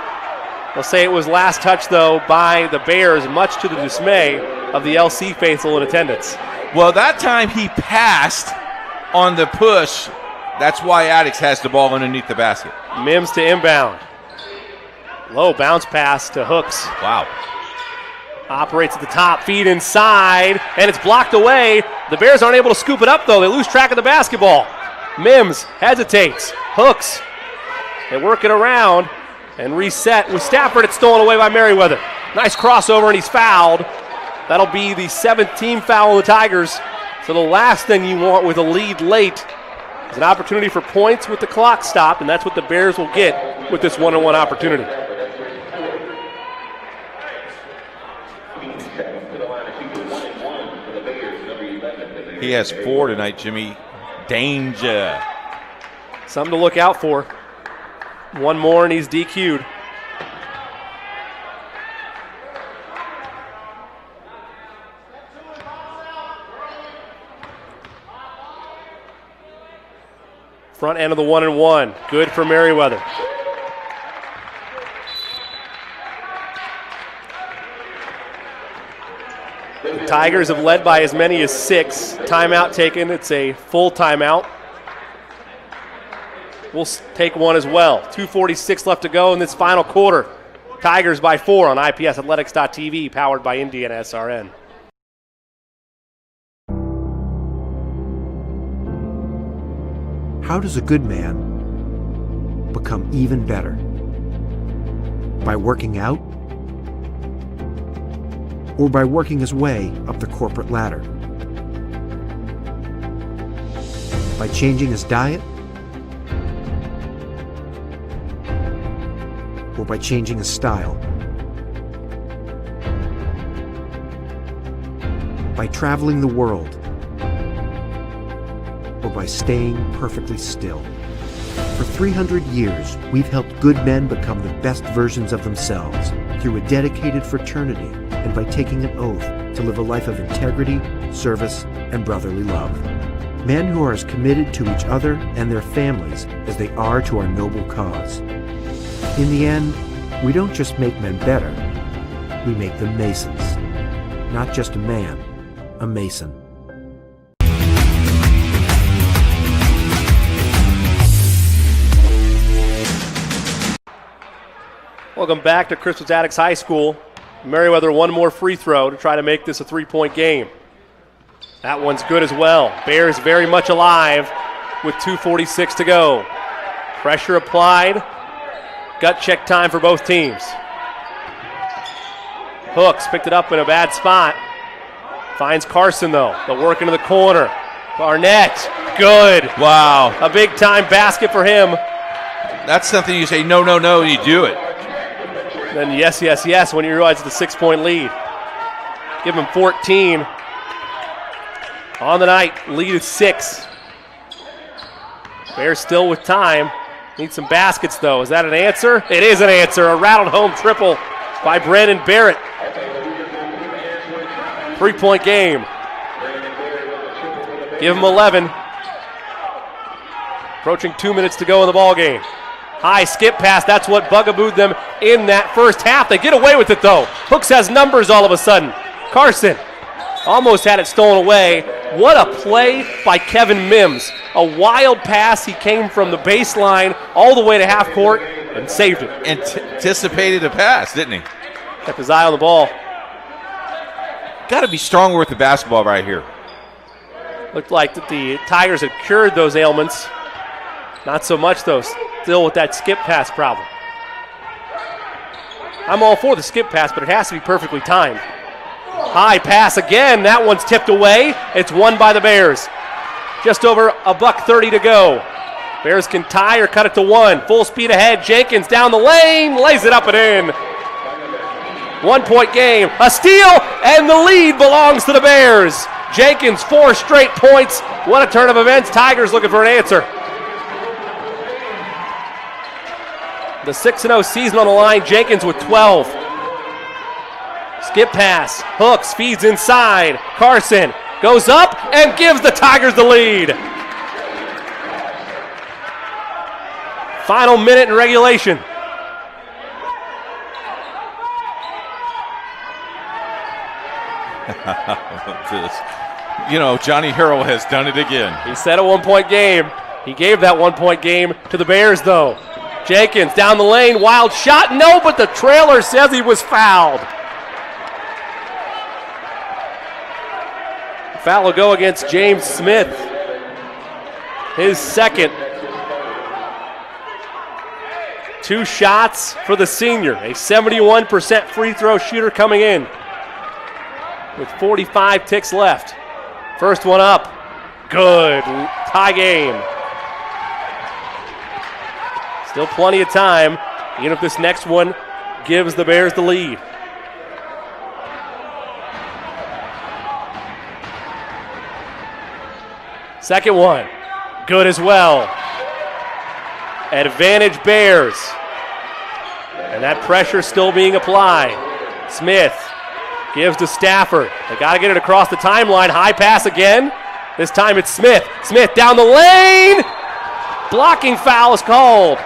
They'll say it was last touch, though, by the Bears, much to the dismay of the LC faithful in attendance. Well, that time he passed on the push. That's why Addicts has the ball underneath the basket. Mims to inbound. Low bounce pass to Hooks. Wow. Operates at the top, feed inside, and it's blocked away. The Bears aren't able to scoop it up, though. They lose track of the basketball. Mims hesitates. Hooks. They work it around and reset. With Stafford, it's stolen away by Merriweather. Nice crossover, and he's fouled. That'll be the 7th team foul of the Tigers. So the last thing you want with a lead late is an opportunity for points with the clock stopped, and that's what the Bears will get with this one-on-one opportunity. He has 4 tonight, Jimmy. Danger. Something to look out for. One more and he's DQ'd. Front end of the 1-and-1. Good for Merriweather. The Tigers have led by as many as 6. Timeout taken. It's a full timeout. We'll take one as well. 2:46 left to go in this final quarter. Tigers by 4 on IPSathletics.tv, powered by Indiana SRN. How does a good man become even better? By working out? Or by working his way up the corporate ladder? By changing his diet? Or by changing his style? By traveling the world? Or by staying perfectly still? For 300 years, we've helped good men become the best versions of themselves through a dedicated fraternity and by taking an oath to live a life of integrity, service, and brotherly love. Men who are as committed to each other and their families as they are to our noble cause. In the end, we don't just make men better, we make them Masons. Not just a man, a Mason. Welcome back to Crispus Attucks High School. Merriweather one more free throw to try to make this a 3-point game. That one's good as well. Bears very much alive with 2:46 to go. Pressure applied. Gut check time for both teams. Hooks picked it up in a bad spot. Finds Carson, though. The work into the corner. Barnett, good. Wow. A big-time basket for him. That's something you say, no, no, no, you do it. Then yes, yes, yes when you realize it's a 6-point lead. Give them 14. On the night, lead is 6. Bears still with time. Need some baskets, though. Is that an answer? It is an answer. A rattled home triple by Brandon Barrett. 3-point game. Give them 11. Approaching 2 minutes to go in the ball game. High skip pass. That's what bugabooed them in that first half. They get away with it, though. Hooks has numbers all of a sudden. Carson almost had it stolen away. What a play by Kevin Mims. A wild pass. He came from the baseline all the way to half court and saved it. Anticipated a pass, didn't he? Kept his eye on the ball. Got to be stronger with the basketball right here. Looked like that the Tigers had cured those ailments. Not so much, though. Still with that skip pass problem. I'm all for the skip pass, but it has to be perfectly timed. High pass again. That one's tipped away. It's won by the Bears. Just over $1:30 to go. Bears can tie or cut it to 1. Full speed ahead. Jenkins down the lane. Lays it up and in. 1-point game. A steal, and the lead belongs to the Bears. Jenkins, 4 straight points. What a turn of events. Tigers looking for an answer. The 6-0 season on the line. Jenkins with 12. Skip pass. Hooks feeds inside. Carson goes up and gives the Tigers the lead. Final minute in regulation. Johnny Harrell has done it again. He said a 1-point game. He gave that 1-point game to the Bears, though. Jenkins down the lane, wild shot. No, but the trailer says he was fouled. Foul will go against James Smith. His second. 2 shots for the senior. A 71% free throw shooter coming in with 45 ticks left. First one up. Good. Tie game. Still plenty of time, even if this next one gives the Bears the lead. Second one, good as well. Advantage Bears. And that pressure still being applied. Smith gives to Stafford. They got to get it across the timeline. High pass again. This time it's Smith. Smith down the lane. Blocking foul is called.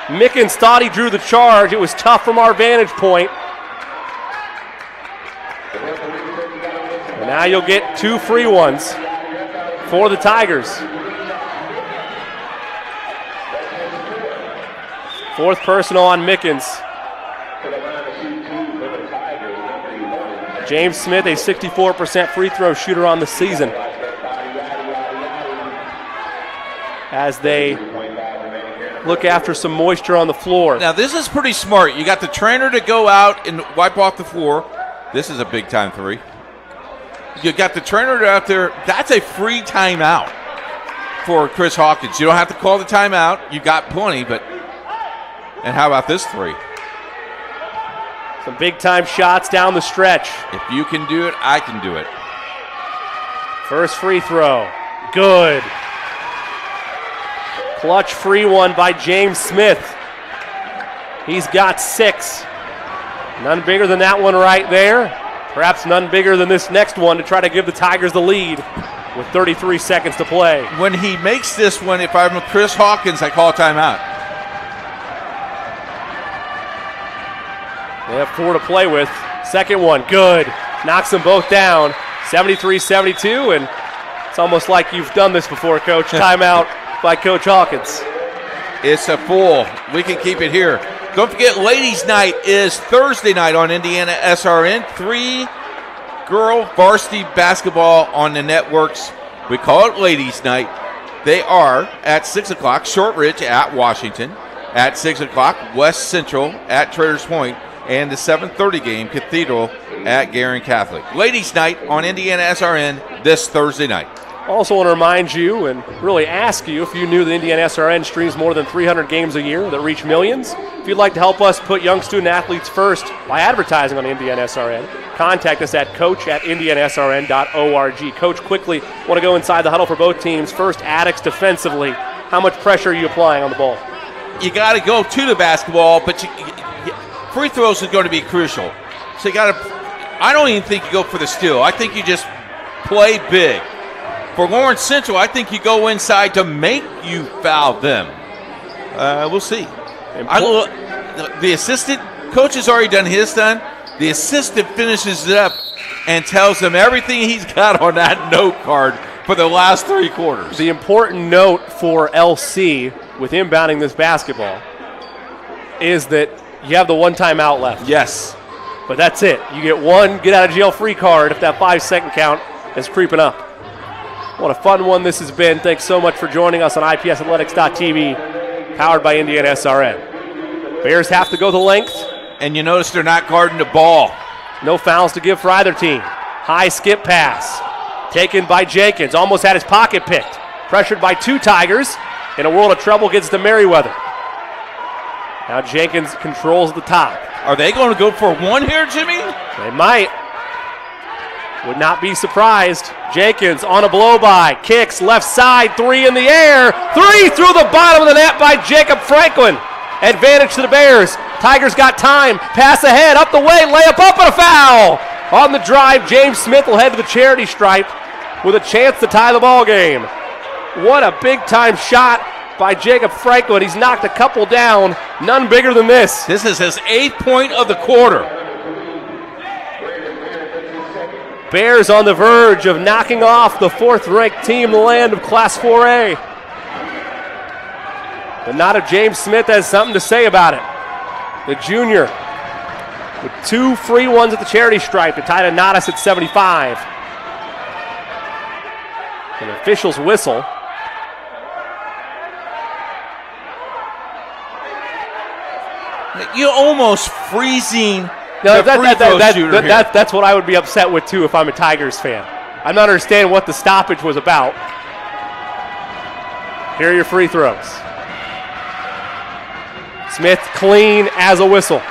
Mickens thought he drew the charge. It was tough from our vantage point. And now you'll get 2 free ones for the Tigers. 4th personal on Mickens. James Smith, a 64% free throw shooter on the season. As they look after some moisture on the floor. Now this is pretty smart. You got the trainer to go out and wipe off the floor. This is a big time 3. You got the trainer out there. That's a free timeout for Chris Hawkins. You don't have to call the timeout. You got plenty, but and how about this 3? Some big time shots down the stretch. If you can do it, I can do it. First free throw. Good. Clutch free one by James Smith. He's got 6. None bigger than that one right there. Perhaps none bigger than this next one to try to give the Tigers the lead with 33 seconds to play. When he makes this one, if I'm Chris Hawkins, I call a timeout. They have 4 to play with. Second one, good. Knocks them both down. 73-72, and it's almost like you've done this before, Coach. Timeout by Coach Hawkins. It's a full. We can keep it here. Don't forget, Ladies' Night is Thursday night on Indiana SRN. 3-girl varsity basketball on the networks. We call it Ladies' Night. They are at 6 o'clock, Shortridge at Washington. At 6 o'clock, West Central at Traders Point. And the 7:30 game, Cathedral at Guerin Catholic. Ladies' Night on Indiana SRN this Thursday night. Also want to remind you and really ask you if you knew that Indiana SRN streams more than 300 games a year that reach millions. If you'd like to help us put young student athletes first by advertising on Indiana SRN, contact us at coach@indianasrn.org. Coach, quickly, want to go inside the huddle for both teams. First, Addicts defensively. How much pressure are you applying on the ball? You got to go to the basketball, but free throws is going to be crucial. So you got to. I don't even think you go for the steal. I think you just play big. For Lawrence Central, I think you go inside to make you foul them. We'll see. The assistant coach has already done his done. The assistant finishes it up and tells them everything he's got on that note card for the last 3 quarters. The important note for LC with inbounding this basketball is that you have the one timeout left. Yes. But that's it. You get one get out of jail free card if that 5-second count is creeping up. What a fun one this has been. Thanks so much for joining us on IPSathletics.tv, powered by Indiana SRN. Bears have to go the length. And you notice they're not guarding the ball. No fouls to give for either team. High skip pass. Taken by Jenkins. Almost had his pocket picked. Pressured by 2 Tigers. In a world of trouble, gets to Merriweather. Now Jenkins controls the top. Are they going to go for one here, Jimmy? They might. Would not be surprised. Jenkins on a blow-by. Kicks left side. 3 in the air. 3 through the bottom of the net by Jacob Franklin. Advantage to the Bears. Tigers got time. Pass ahead. Up the way. Layup up and a foul. On the drive, James Smith will head to the charity stripe with a chance to tie the ball game. What a big-time shot by Jacob Franklin. He's knocked a couple down. None bigger than this. This is his 8th point of the quarter. Bears on the verge of knocking off the 4th-ranked team in the land of Class 4A. But not if James Smith has something to say about it. The junior with 2 free ones at the charity stripe to tie Donatus at 75. An official's whistle. You're almost freezing. No, that's what I would be upset with, too, if I'm a Tigers fan. I'm not understanding what the stoppage was about. Here are your free throws. Smith clean as a whistle.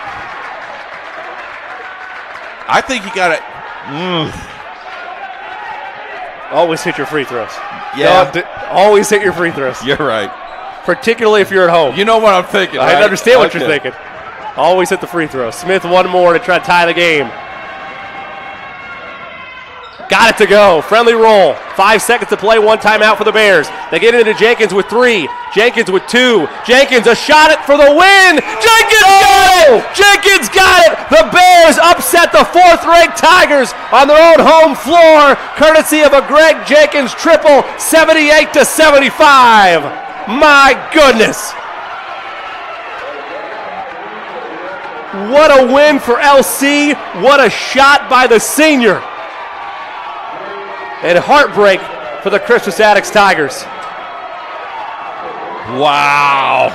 I think you got it. Always hit your free throws. Yeah. Always hit your free throws. You're right. Particularly if you're at home. You know what I'm thinking, I right? understand what you're thinking. Always hit the free throw. Smith one more to try to tie the game. Got it to go. Friendly roll. 5 seconds to play. 1 timeout for the Bears. They get into Jenkins with 3. Jenkins with 2. Jenkins a shot it for the win. Jenkins got it! Jenkins got it! The Bears upset the 4th-ranked Tigers on their own home floor, courtesy of a Greg Jenkins triple, 78-75. My goodness. What a win for LC. What a shot by the senior. And heartbreak for the Crispus Attucks Tigers. Wow.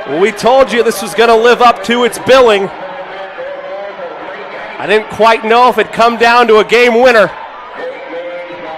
Well, we told you this was going to live up to its billing. I didn't quite know if it'd come down to a game winner.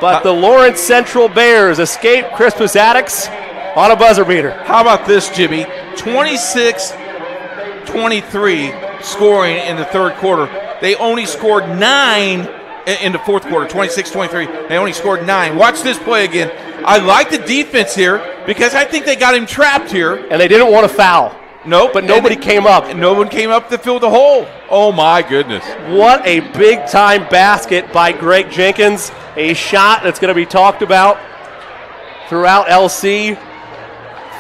But the Lawrence Central Bears escape Crispus Attucks on a buzzer beater. How about this, Jimmy? 26-23 scoring in the 3rd quarter. They only scored 9 in the 4th quarter, 26-23. They only scored 9. Watch this play again. I like the defense here because I think they got him trapped here. And they didn't want to foul. Nope. But nobody came up. And no one came up to fill the hole. Oh, my goodness. What a big-time basket by Greg Jenkins. A shot that's going to be talked about throughout LC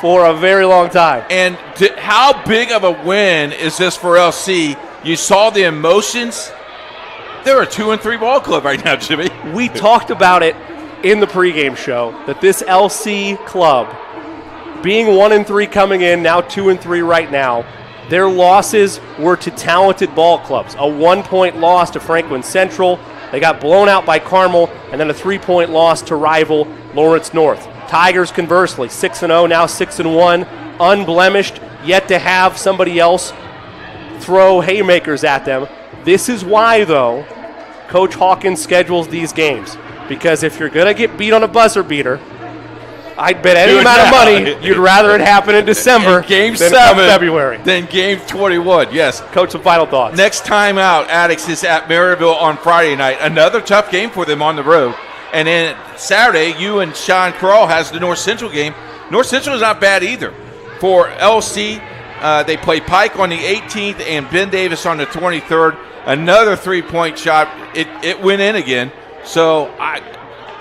for a very long time. And how big of a win is this for LC? You saw the emotions. They're a 2-3 ball club right now, Jimmy. We talked about it in the pregame show that this LC club, being 1-3 coming in, now 2-3 right now, their losses were to talented ball clubs. A 1-point loss to Franklin Central. They got blown out by Carmel, and then a 3-point loss to rival Lawrence North. Tigers, conversely, 6-0, now 6-1, unblemished, yet to have somebody else throw haymakers at them. This is why, though, Coach Hawkins schedules these games. Because if you're going to get beat on a buzzer beater, I'd bet any amount of money you'd rather it happen in December Game than 7 February. Then Game 21, yes. Coach, some final thoughts. Next time out, Addicts is at Maryville on Friday night. Another tough game for them on the road. And then Saturday, you and Sean Carroll has the North Central game. North Central is not bad either. For LC, they play Pike on the 18th and Ben Davis on the 23rd. Another three-point shot. It went in again. So,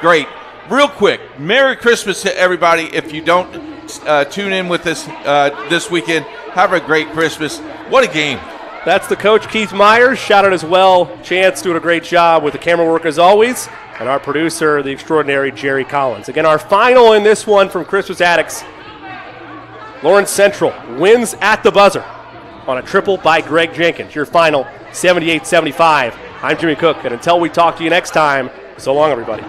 great. Real quick, Merry Christmas to everybody. If you don't tune in with us this weekend, have a great Christmas. What a game. That's the coach, Keith Myers. Shout out as well. Chance doing a great job with the camera work as always. And our producer, the extraordinary Jerry Collins. Again, our final in this one from Crispus Attucks. Lawrence Central wins at the buzzer on a triple by Greg Jenkins. Your final, 78-75. I'm Jimmy Cook, and until we talk to you next time, so long, everybody.